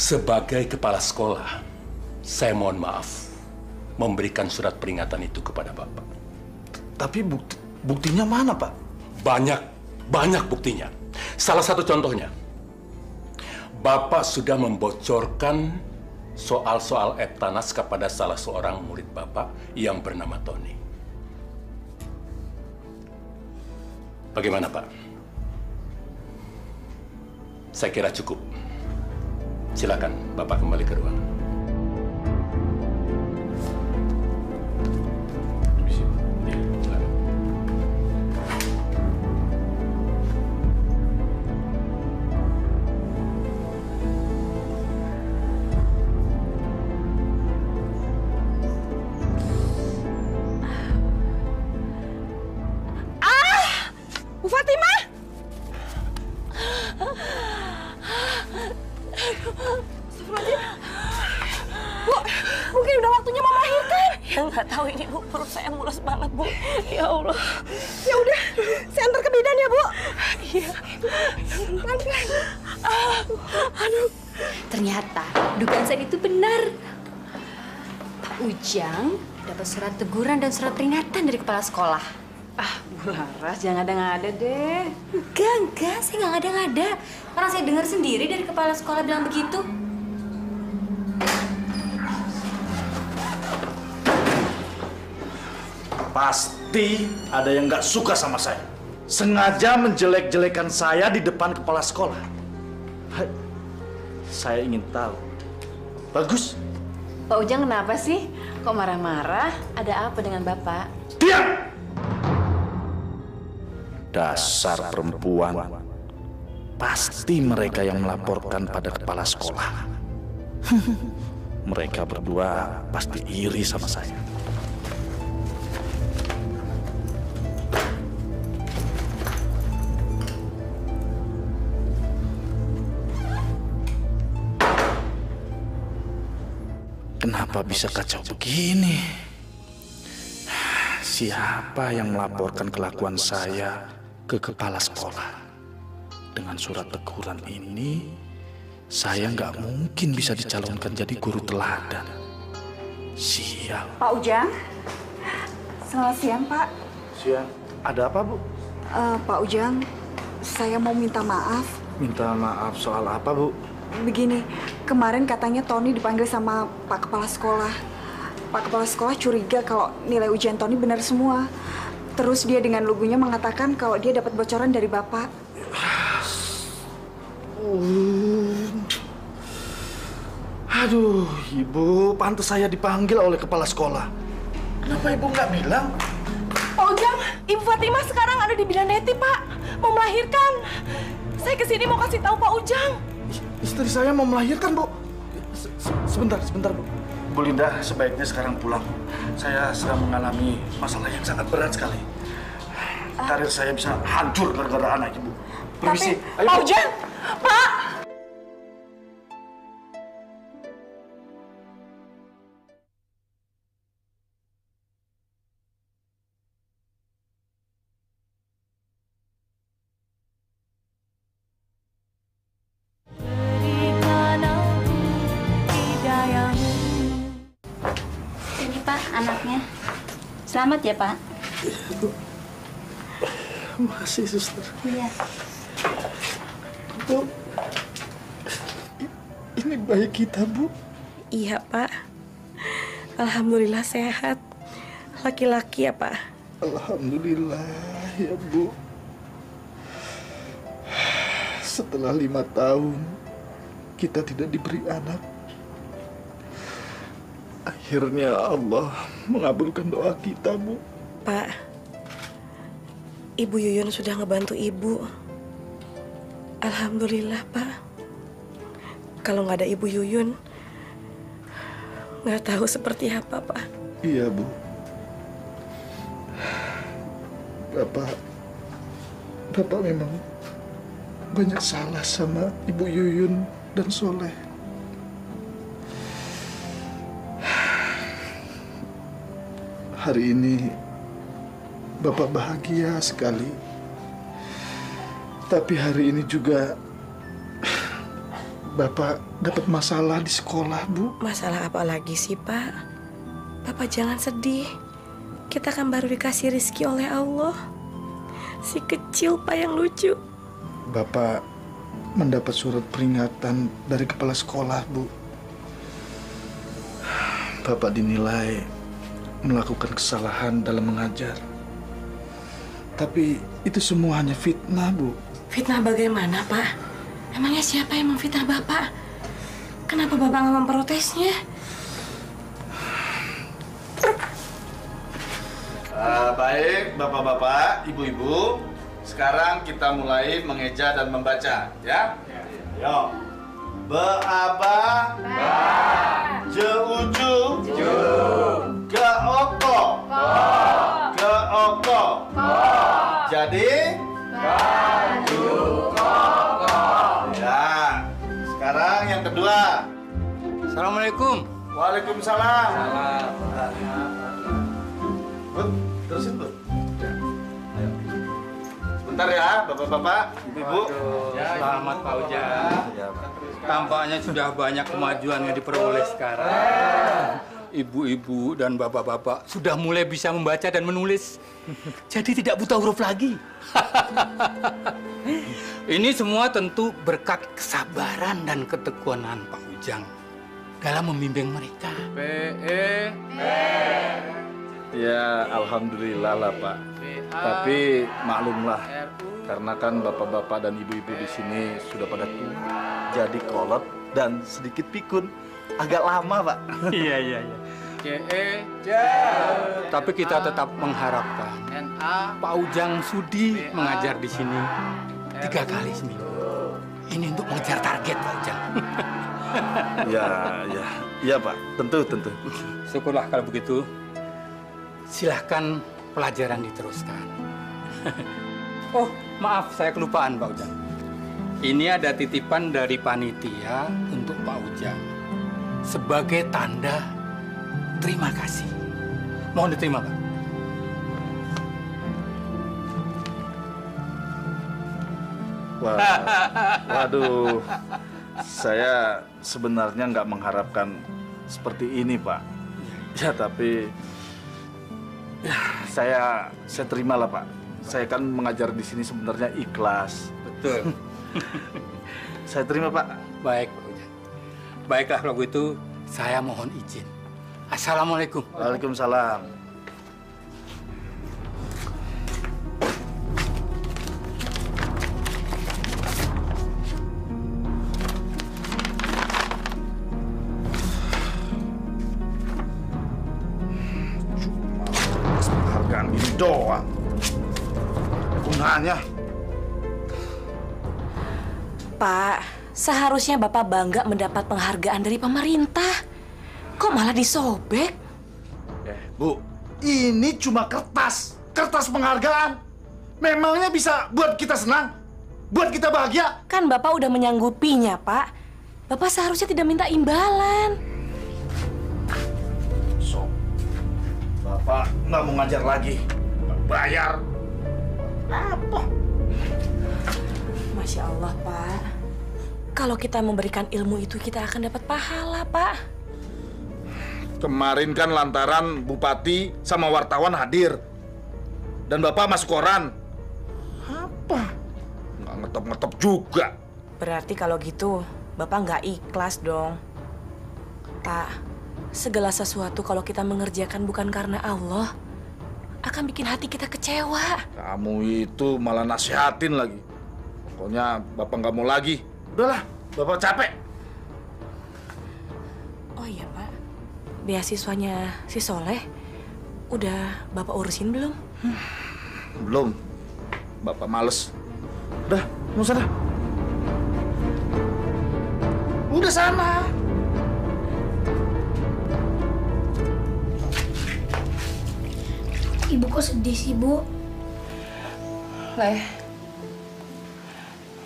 sebagai kepala sekolah, saya mohon maaf memberikan surat peringatan itu kepada Bapak. Tapi buktinya mana, Pak? Banyak buktinya. Salah satu contohnya, Bapak sudah membocorkan soal-soal Eptanas kepada salah seorang murid Bapak yang bernama Tony. Bagaimana, Pak? Saya kira cukup. Silakan Bapak kembali ke ruang. Bu Fatimah! Bu, mungkin udah waktunya Mama melahirkan. Ya nggak tahu ini, Bu. Perut saya mulus banget, Bu. Ya Allah. Ya udah, saya antar ke bidan ya, Bu. Iya. Pelan-pelan. Aduh. Ternyata dugaan saya itu benar. Pak Ujang dapat surat teguran dan surat peringatan dari kepala sekolah. Bu Laras, jangan ada-ngada deh. Enggak, saya nggak ngada-ngada. Karena saya dengar sendiri dari kepala sekolah bilang begitu. Pasti ada yang nggak suka sama saya. Sengaja menjelek-jelekan saya di depan kepala sekolah. Saya ingin tahu. Bagus. Pak Ujang kenapa sih? Kok marah-marah? Ada apa dengan Bapak? Diam! Dasar perempuan. Pasti mereka yang melaporkan pada kepala sekolah. Mereka berdua pasti iri sama saya. Kenapa bisa kacau begini? Siapa yang melaporkan kelakuan saya ke kepala sekolah? Dengan surat teguran ini, saya nggak mungkin bisa dicalonkan jadi guru teladan. Sial. Pak Ujang, selamat siang Pak. Siang. Ada apa, Bu? Pak Ujang, saya mau minta maaf. Minta maaf soal apa, Bu? Begini, kemarin katanya Tony dipanggil sama Pak Kepala Sekolah. Pak Kepala Sekolah curiga kalau nilai ujian Tony benar semua. Terus dia dengan lugunya mengatakan kalau dia dapat bocoran dari Bapak. Aduh, Ibu, pantas saya dipanggil oleh kepala sekolah. Kenapa Ibu nggak bilang? Pak Ujang, Ibu Fatimah sekarang ada di bidan Neti, Pak. Mau melahirkan. Saya kesini mau kasih tahu Pak Ujang. Istri saya mau melahirkan, Bu. Sebentar, Bu. Bu Linda, sebaiknya sekarang pulang. Saya sedang mengalami masalah yang sangat berat sekali. Karir saya bisa hancur gara-gara anak Ibu. Permisi. Tapi, Pak Ujang, Pak. Ini Pak, anaknya. Selamat ya Pak. Makasih, Suster. Iya. Bu, ini bayi kita, Bu. Iya, Pak. Alhamdulillah sehat. Laki-laki ya, Pak? Alhamdulillah ya, Bu. Setelah 5 tahun, kita tidak diberi anak. Akhirnya Allah mengabulkan doa kita, Bu. Pak, Ibu Yuyun sudah ngebantu Ibu. Alhamdulillah, Pak. Kalau nggak ada Ibu Yuyun, nggak tahu seperti apa, Pak. Iya, Bu. Bapak memang banyak salah sama Ibu Yuyun dan Soleh. Hari ini Bapak bahagia sekali. Tapi hari ini juga Bapak dapat masalah di sekolah, Bu. Masalah apa lagi sih, Pak? Bapak jangan sedih. Kita kan baru dikasih rezeki oleh Allah. Si kecil, Pak, yang lucu. Bapak mendapat surat peringatan dari kepala sekolah, Bu. Bapak dinilai melakukan kesalahan dalam mengajar. Tapi itu semua hanya fitnah, Bu. Fitnah bagaimana, Pak? Emangnya siapa yang memfitnah Bapak? Kenapa Bapak nggak memprotesnya? Baik, Bapak-bapak, Ibu-ibu. Sekarang kita mulai mengeja dan membaca, ya? Yo. Beaba. Ba. Jeuju. Ju. Geoko. Ko. Geoko. Ko. Jadi? Baju koko. Ya. Sekarang yang kedua. Assalamualaikum. Waalaikumsalam. Bud, terusin, Bud. Sebentar ya, Bapak-bapak, Ibu-ibu. Selamat Pak Ujang. Tampaknya sudah banyak kemajuan yang diperoleh sekarang. Ibu-ibu dan bapak-bapak sudah mulai bisa membaca dan menulis. Jadi tidak buta huruf lagi. Ini semua tentu berkat kesabaran dan ketekunan Pak Ujang dalam membimbing mereka. Ya, alhamdulillah lah, Pak. Tapi maklumlah, karena kan bapak-bapak dan ibu-ibu di sini sudah pada tua, jadi kolot dan sedikit pikun. Agak lama, Pak. Iya. Tapi kita tetap mengharapkan Pak Ujang sudi mengajar di sini 3 kali seminggu. Ini untuk mengejar target, Pak Ujang. Ya, Pak. Tentu. Syukurlah kalau begitu. Silahkan pelajaran diteruskan. Oh, maaf, saya kelupaan, Pak Ujang. Ini ada titipan dari panitia untuk Pak Ujang sebagai tanda terima kasih. Mohon diterima, Pak. Waduh, saya sebenarnya nggak mengharapkan seperti ini, Pak. Ya, tapi ya, saya terimalah, Pak. Saya kan mengajar di sini sebenarnya ikhlas. Betul. Saya terima, Pak. Baik, Pak Ujang. Baiklah kalau begitu, saya mohon izin. Assalamualaikum. Waalaikumsalam. Penghargaan ini doang. Gunanya. Pak, seharusnya Bapak bangga mendapat penghargaan dari pemerintah. Kok malah disobek? Bu, ini cuma kertas. Kertas penghargaan. Memangnya bisa buat kita senang? Buat kita bahagia? Kan Bapak udah menyanggupinya, Pak. Bapak seharusnya tidak minta imbalan. So, Bapak nggak mau ngajar lagi. Nggak bayar. Apa? Masya Allah, Pak. Kalau kita memberikan ilmu itu, kita akan dapat pahala, Pak. Kemarin kan lantaran Bupati sama wartawan hadir. Dan Bapak masuk koran. Apa? Nggak ngetop-ngetop juga. Berarti kalau gitu, Bapak nggak ikhlas dong. Pak, segala sesuatu kalau kita mengerjakan bukan karena Allah, akan bikin hati kita kecewa. Kamu itu malah nasihatin lagi. Pokoknya Bapak nggak mau lagi. Udahlah, Bapak capek. Oh iya, Pak. Beasiswanya si Soleh, udah Bapak urusin belum? Belum. Bapak males. Udah, mau sana. Udah sana. Ibu kok sedih sih, Bu? Leh,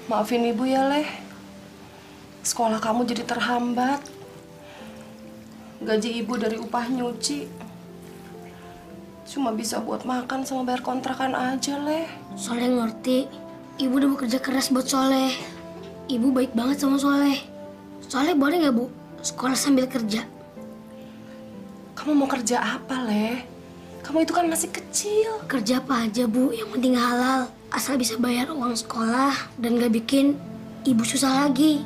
maafin Ibu ya, Leh. Sekolah kamu jadi terhambat. Gaji Ibu dari upah nyuci cuma bisa buat makan sama bayar kontrakan aja, Leh. Soleh ngerti. Ibu udah bekerja keras buat Soleh. Ibu baik banget sama Soleh. Soleh boleh nggak, Bu, sekolah sambil kerja? Kamu mau kerja apa, Leh? Kamu itu kan masih kecil. Kerja apa aja, Bu, yang penting halal. Asal bisa bayar uang sekolah dan gak bikin Ibu susah lagi.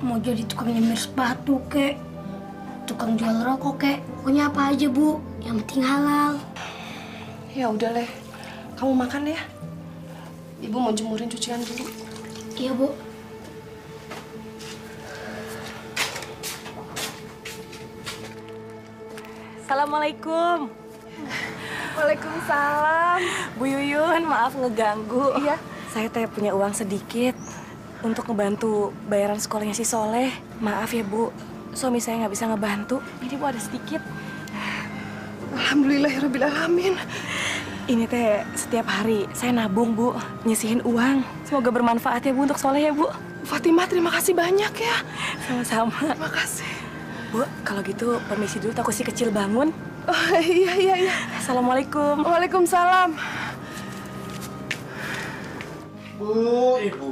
Mau jadi tukang nyemir sepatu, kek. Tukang jual rokok, kek. Pokoknya apa aja, Bu, yang penting halal. Ya udah, Leh. Kamu makan ya. Ibu mau jemurin cucian dulu. Iya, Bu. Assalamualaikum. Waalaikumsalam. Bu Yuyun, maaf ngeganggu. Iya. Saya teh punya uang sedikit untuk ngebantu bayaran sekolahnya si Soleh. Maaf ya, Bu. Suami saya nggak bisa ngebantu. Ini Bu ada sedikit. Alhamdulillahirrabbilalamin. Ini teh setiap hari saya nabung, Bu. Nyisihin uang. Semoga bermanfaat ya, Bu, untuk Soleh ya, Bu. Fatimah, terima kasih banyak ya. Sama-sama. Terima kasih. Bu, kalau gitu permisi dulu, takut si kecil bangun. Oh, iya. Assalamualaikum. Waalaikumsalam. Bu, Ibu.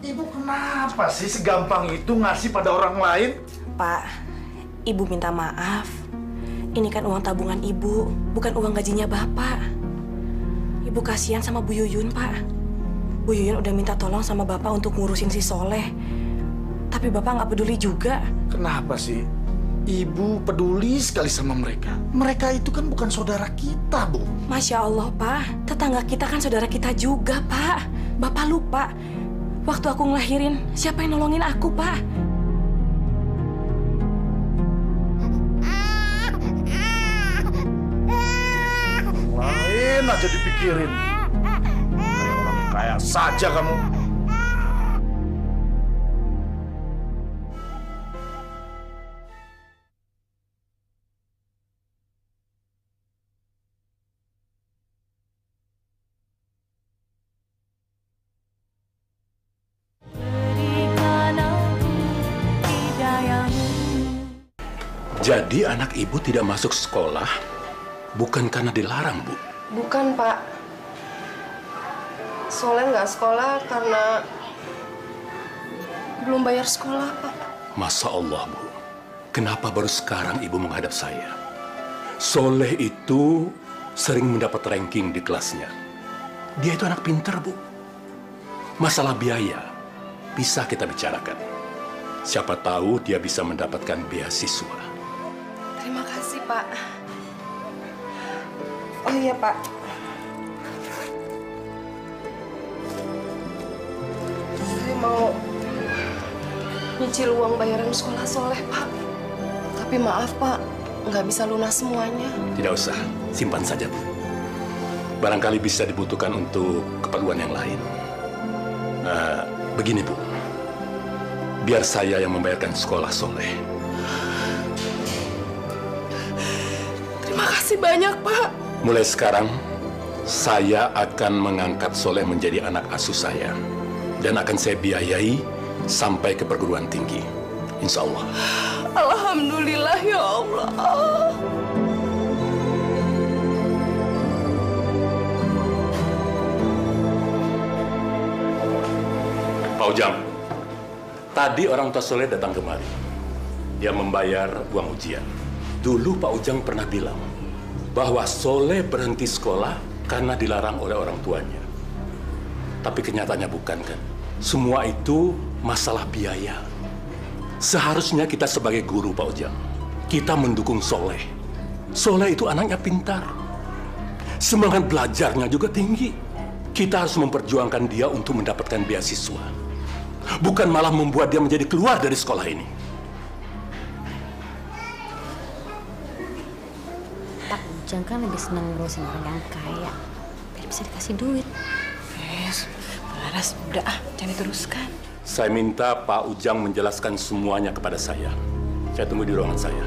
Ibu kenapa sih segampang itu ngasih pada orang lain? Pak, Ibu minta maaf. Ini kan uang tabungan Ibu, bukan uang gajinya Bapak. Ibu kasihan sama Bu Yuyun, Pak. Bu Yuyun udah minta tolong sama Bapak untuk ngurusin si Soleh. Tapi Bapak nggak peduli juga. Kenapa sih? Ibu peduli sekali sama mereka. Mereka itu kan bukan saudara kita, Bu. Masya Allah, Pak. Tetangga kita kan saudara kita juga, Pak. Bapak lupa. Waktu aku ngelahirin, siapa yang nolongin aku, Pak? Lain aja dipikirin. Kayak orang kaya saja kamu. Jadi anak ibu tidak masuk sekolah bukan karena dilarang, Bu? Bukan, Pak. Soleh nggak sekolah karena belum bayar sekolah, Pak. Masya Allah, Bu. Kenapa baru sekarang ibu menghadap saya? Soleh itu sering mendapat ranking di kelasnya. Dia itu anak pinter, Bu. Masalah biaya bisa kita bicarakan. Siapa tahu dia bisa mendapatkan beasiswa. Terima kasih, Pak. Oh iya, Pak. Saya mau nyicil uang bayaran sekolah Soleh, Pak. Tapi maaf, Pak, nggak bisa lunas semuanya. Tidak usah, simpan saja, Bu. Barangkali bisa dibutuhkan untuk keperluan yang lain. Begini, Bu. Biar saya yang membayarkan sekolah Soleh. Terima kasih banyak, Pak. Mulai sekarang, saya akan mengangkat Soleh menjadi anak asuh saya. Dan akan saya biayai sampai ke perguruan tinggi. Insya Allah. Alhamdulillah, ya Allah. Pak Ujang, tadi orang tua Soleh datang kemari. Dia membayar uang ujian. Dulu Pak Ujang pernah bilang bahwa Soleh berhenti sekolah karena dilarang oleh orang tuanya. Tapi kenyataannya bukan, kan? Semua itu masalah biaya. Seharusnya kita sebagai guru, Pak Ujang, kita mendukung Soleh. Soleh itu anaknya pintar. Semangat belajarnya juga tinggi. Kita harus memperjuangkan dia untuk mendapatkan beasiswa. Bukan malah membuat dia menjadi keluar dari sekolah ini. Pak Ujang kan lebih senang ngurusin orang yang kaya. Biar bisa dikasih duit. Yes, Laras, udah jangan diteruskan. Saya minta Pak Ujang menjelaskan semuanya kepada saya. Saya tunggu di ruangan saya.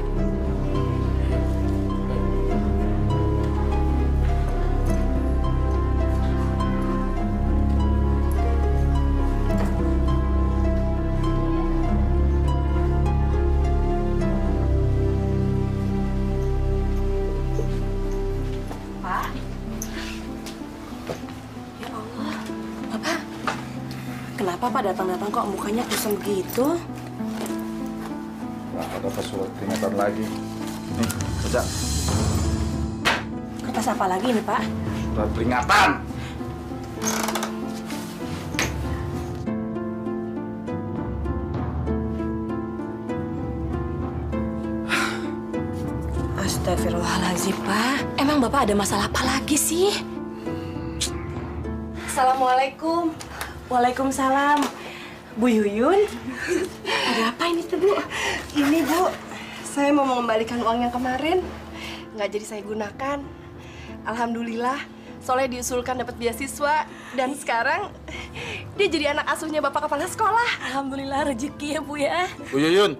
Kenapa Pak datang-datang kok mukanya kusam begitu? Nah, ada surat peringatan lagi. Nih, baca. Kertas apa lagi nih, Pak? Surat peringatan. Astagfirullahaladzim, Pak. Emang Bapak ada masalah apa lagi sih? Assalamualaikum. Waalaikumsalam. Bu Yuyun, ada apa ini tuh, Bu? Ini, Bu, saya mau mengembalikan uang yang kemarin. Nggak jadi saya gunakan. Alhamdulillah, Soleh diusulkan dapat beasiswa. Dan sekarang, dia jadi anak asuhnya Bapak Kepala Sekolah. Alhamdulillah, rezeki ya, Bu ya. Bu Yuyun.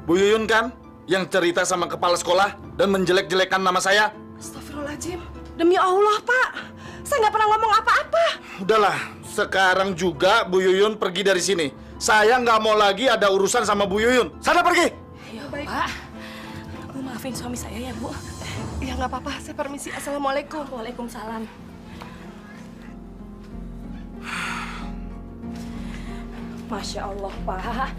Bu Yuyun kan yang cerita sama kepala sekolah dan menjelek-jelekan nama saya? Astagfirullahaladzim. Demi Allah, Pak. Saya nggak pernah ngomong apa-apa. Udahlah, sekarang juga Bu Yuyun pergi dari sini. Saya nggak mau lagi ada urusan sama Bu Yuyun. Sana pergi. Ya, Pak. Bu, maafin suami saya ya, Bu. Ya, nggak apa-apa. Saya permisi. Assalamualaikum. Waalaikumsalam. Masya Allah, Pak.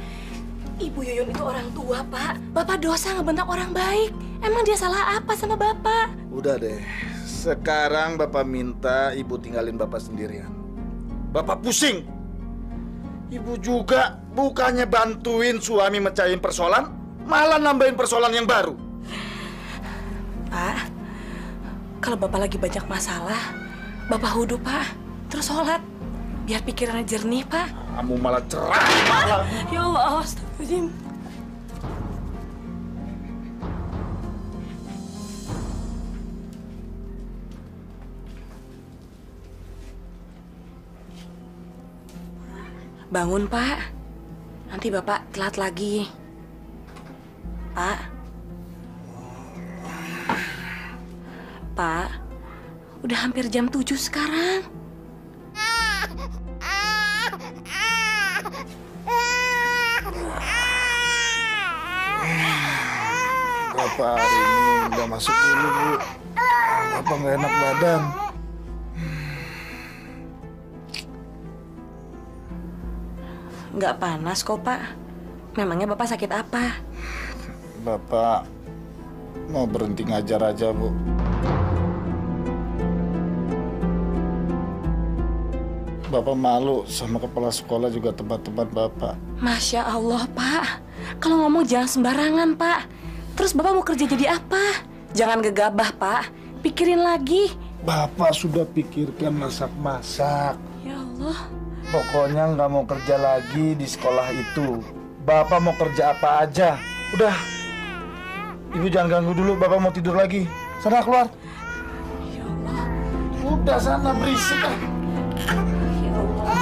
Ibu Yuyun itu orang tua, Pak. Bapak dosa ngebentak orang baik. Emang dia salah apa sama Bapak? Udah deh. Sekarang Bapak minta Ibu tinggalin Bapak sendirian. Bapak pusing. Ibu juga bukannya bantuin suami mecahin persoalan, malah nambahin persoalan yang baru. Pak, kalau Bapak lagi banyak masalah, Bapak wudhu, Pak. Terus sholat. Biar pikirannya jernih, Pak. Kamu malah cerah. Ya Allah, astagfirullahaladzim. Bangun, Pak. Nanti Bapak telat lagi. Pak. Pak, udah hampir jam 7 sekarang. Bapak hari ini nggak masuk dulu, Bu. Bapak nggak enak badan. Nggak panas kok, Pak. Memangnya Bapak sakit apa? Bapak mau berhenti ngajar aja, Bu. Bapak malu sama kepala sekolah juga tempat-tempat Bapak. Masya Allah, Pak. Kalau ngomong jangan sembarangan, Pak. Terus Bapak mau kerja jadi apa? Jangan gegabah, Pak. Pikirin lagi. Bapak sudah pikirkan masak-masak. Ya Allah. Pokoknya nggak mau kerja lagi di sekolah itu. Bapak mau kerja apa aja. Udah. Ibu jangan ganggu dulu. Bapak mau tidur lagi. Sana keluar. Ya Allah. Udah sana berisik. Ya Allah.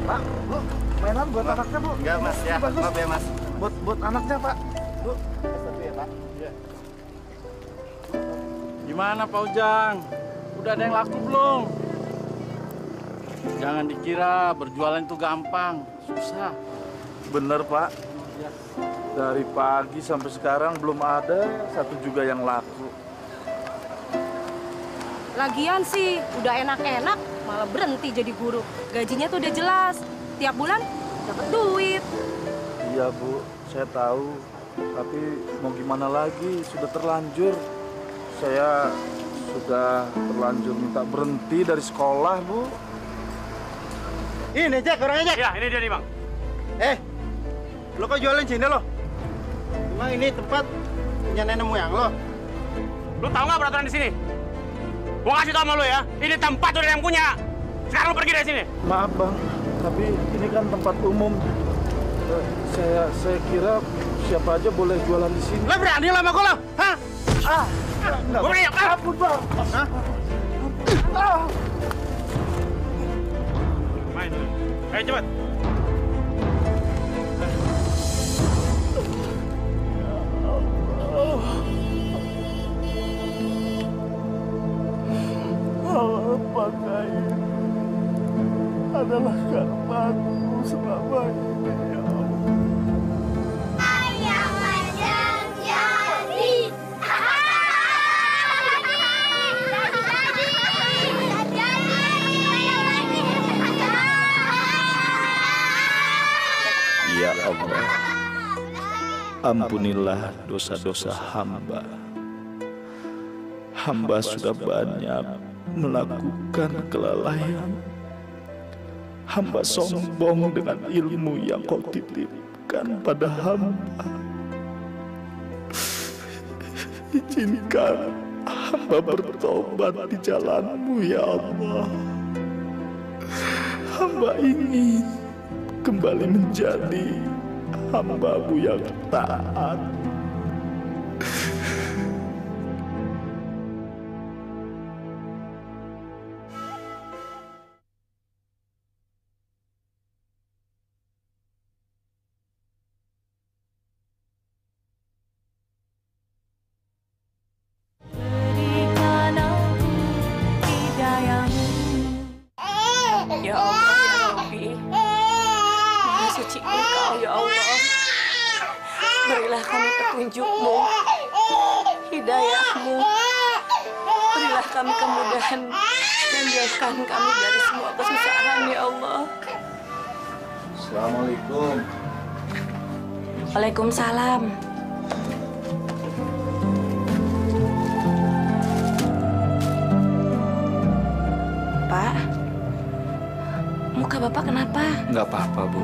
Pak, Bu, mainan buat anaknya, Bu. Enggak, Mas, ya. Bagus. Maaf ya, Mas. Buat anaknya, Pak. Bu. Satu ya, Pak. Iya. Gimana Pak Ujang? Udah ada yang laku belum? Jangan dikira berjualan itu gampang, susah. Bener, Pak. Dari pagi sampai sekarang belum ada satu juga yang laku. Lagian sih udah enak-enak malah berhenti jadi guru. Gajinya tuh udah jelas. Tiap bulan dapat duit. Iya, Bu. Saya tahu. Tapi mau gimana lagi? Sudah terlanjur. Saya sudah terlanjur minta berhenti dari sekolah, Bu. Ini Jack, orangnya Jack. Ya, ini dia nih, Bang. Lo kok jualan sini lo? Emang ini tempat punya nenek moyang lo? Lu tahu nggak peraturan di sini? Gua kasih tau sama lu ya, ini tempat udah yang punya. Sekarang lu pergi dari sini. Maaf, Bang. Tapi ini kan tempat umum. Saya kira siapa aja boleh jualan di sini. Lo berani sama gue lo? Hah? Enggak. Gua berani. Ampun, Bang. Hah? Main. Ayo cepat. Apakah ini adalah karmaku selama ini, ya Allah? Ayam Ujang jadi. Ya Allah, ampunilah dosa-dosa hamba. Hamba sudah banyak melakukan kelalaian. Hamba sombong dengan ilmu yang kau titipkan pada hamba. Izinkan hamba bertobat di jalan-Mu, ya Allah. Hamba ingin kembali menjadi hamba-Mu yang taat. Ya Allah, ya Rabbi. Maha suci Engkau, ya Allah. Berilah kami petunjuk-Mu, hidayah-Mu. Berilah kami kemudahan dan jauhkan kami dari semua kesusahan, ya Allah. Assalamualaikum. Waalaikumsalam. Pak, muka Bapak kenapa? Nggak apa-apa, Bu.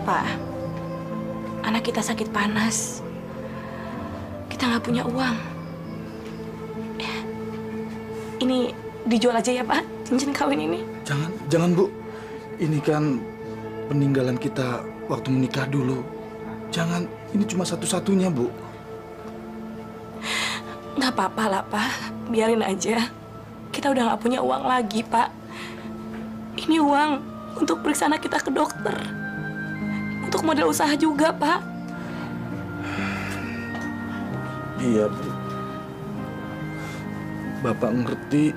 Pak, anak kita sakit panas. Kita nggak punya uang. Ini dijual aja ya, Pak, cincin kawin ini. Jangan, Bu. Ini kan peninggalan kita waktu menikah dulu. Jangan, ini cuma satu-satunya, Bu. Nggak apa-apa lah, Pak. Biarin aja. Kita udah nggak punya uang lagi, Pak. Ini uang untuk periksa anak kita ke dokter. Untuk modal usaha juga, Pak. Iya, Bu. Bapak ngerti.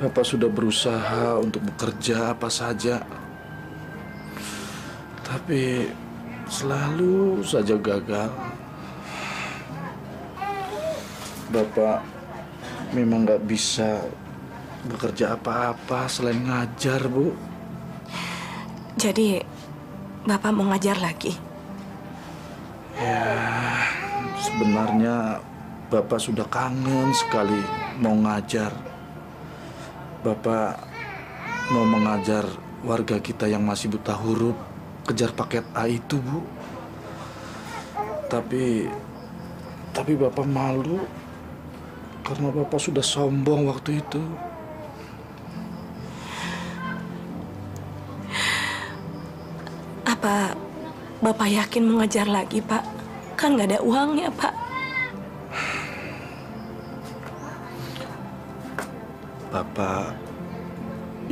Bapak sudah berusaha untuk bekerja apa saja. Tapi selalu saja gagal. Bapak memang nggak bisa bekerja apa-apa selain ngajar, Bu. Jadi, Bapak mau ngajar lagi? Ya, sebenarnya Bapak sudah kangen sekali mau ngajar. Bapak mau mengajar warga kita yang masih buta huruf kejar paket A itu, Bu. Tapi Bapak malu karena Bapak sudah sombong waktu itu. Apa Bapak yakin mengajar lagi, Pak? Kan nggak ada uangnya, Pak. Bapak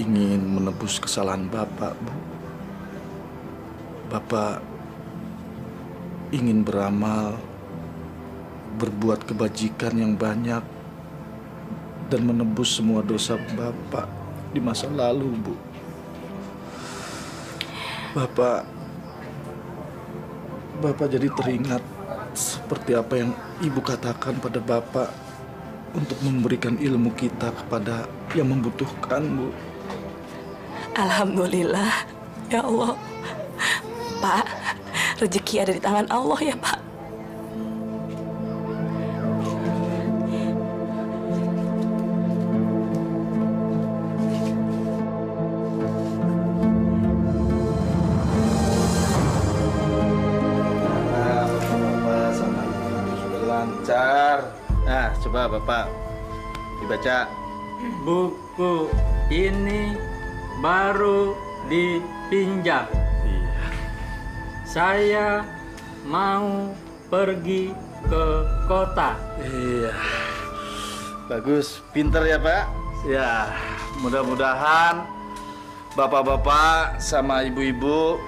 ingin menebus kesalahan Bapak, Bu. Bapak ingin beramal, berbuat kebajikan yang banyak, dan menebus semua dosa Bapak di masa lalu, Bu. Bapak jadi teringat seperti apa yang Ibu katakan pada Bapak untuk memberikan ilmu kita kepada yang membutuhkan, Bu. Alhamdulillah, ya Allah. Pak, rezeki ada di tangan Allah ya, Pak. Bapak sama Ibu sudah lancar. Nah, coba Bapak dibaca. Buku ini baru dipinjam. Saya mau pergi ke kota. Iya. Bagus, pinter ya, Pak? Ya, mudah-mudahan bapak-bapak sama ibu-ibu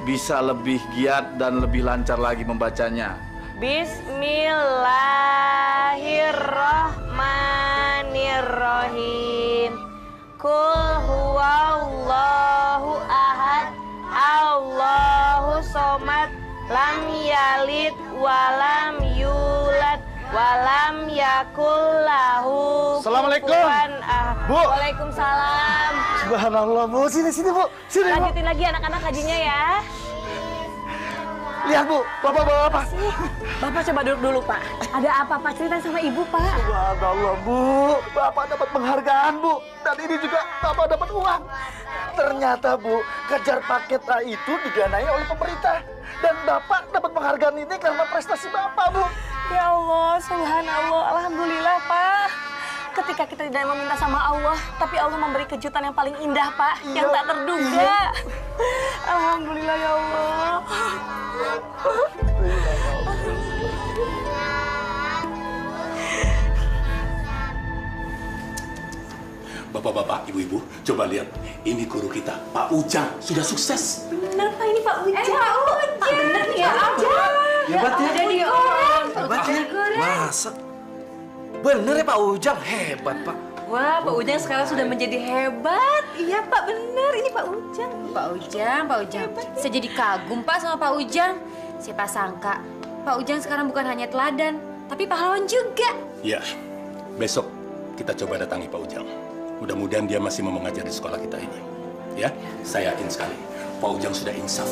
bisa lebih giat dan lebih lancar lagi membacanya. Bismillahirrahmanirrahim. Qul huwallahu ahad, Allahu somad, lam yalid walam yulad walam yakul lahu Assalamualaikum. kufuwan ahad. Bu. Waalaikumsalam. Subhanallah, Bu. Sini, Bu. Sini, Bu. Lanjutin lagi anak-anak hajinya ya. Lihat, Bu. Bapak bawa apa? Bapak coba duduk dulu, Pak. Ada apa, Pak? Cerita sama Ibu, Pak. Subhanallah, Bu. Bapak dapat penghargaan, Bu. Dan ini juga Bapak dapat uang. Ternyata, Bu, kejar paket A itu didanai oleh pemerintah. Dan Bapak dapat penghargaan ini karena prestasi Bapak, Bu. Ya Allah, subhanallah, alhamdulillah, Pak. Ketika kita tidak meminta sama Allah, tapi Allah memberi kejutan yang paling indah, Pak, yang tak terduga. Alhamdulillah ya Allah. Bapak-bapak, ibu-ibu, coba lihat. Ini guru kita, Pak Ujang, sudah sukses. Benar, Pak, ini Pak Ujang. Pak Ujang. Benar ya, Pak Ujang. Hebat ya. Jadi orang. Hebat ya. Masa? Bener ya Pak Ujang, hebat Pak. Wah, Pak Ujang sekarang sudah menjadi hebat. Iya, Pak, benar. Ini Pak Ujang. Pak Ujang. Saya jadi kagum, Pak, sama Pak Ujang. Siapa sangka, Pak Ujang sekarang bukan hanya teladan, tapi pahlawan juga. Ya, besok kita coba datangi Pak Ujang. Mudah-mudahan dia masih mau mengajar di sekolah kita ini. Ya, saya yakin sekali Pak Ujang sudah insaf.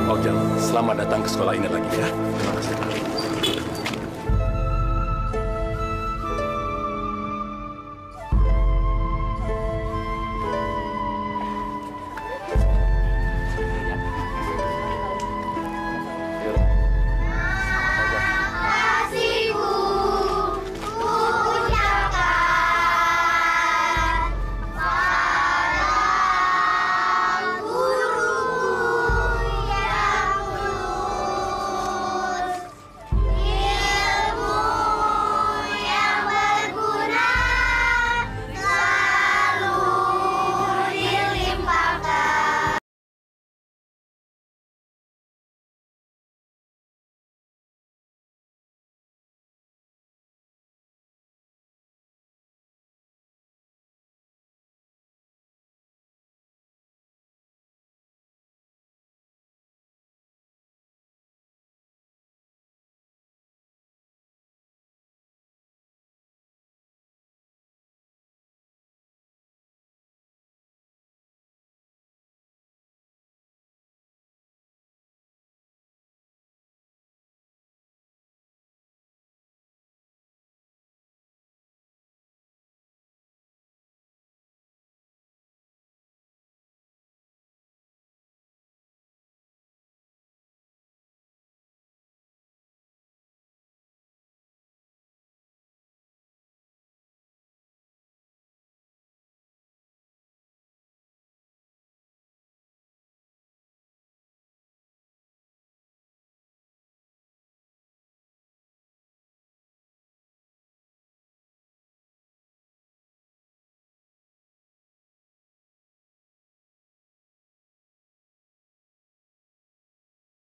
Pak Ujang, selamat datang ke sekolah ini lagi ya. Terima kasih.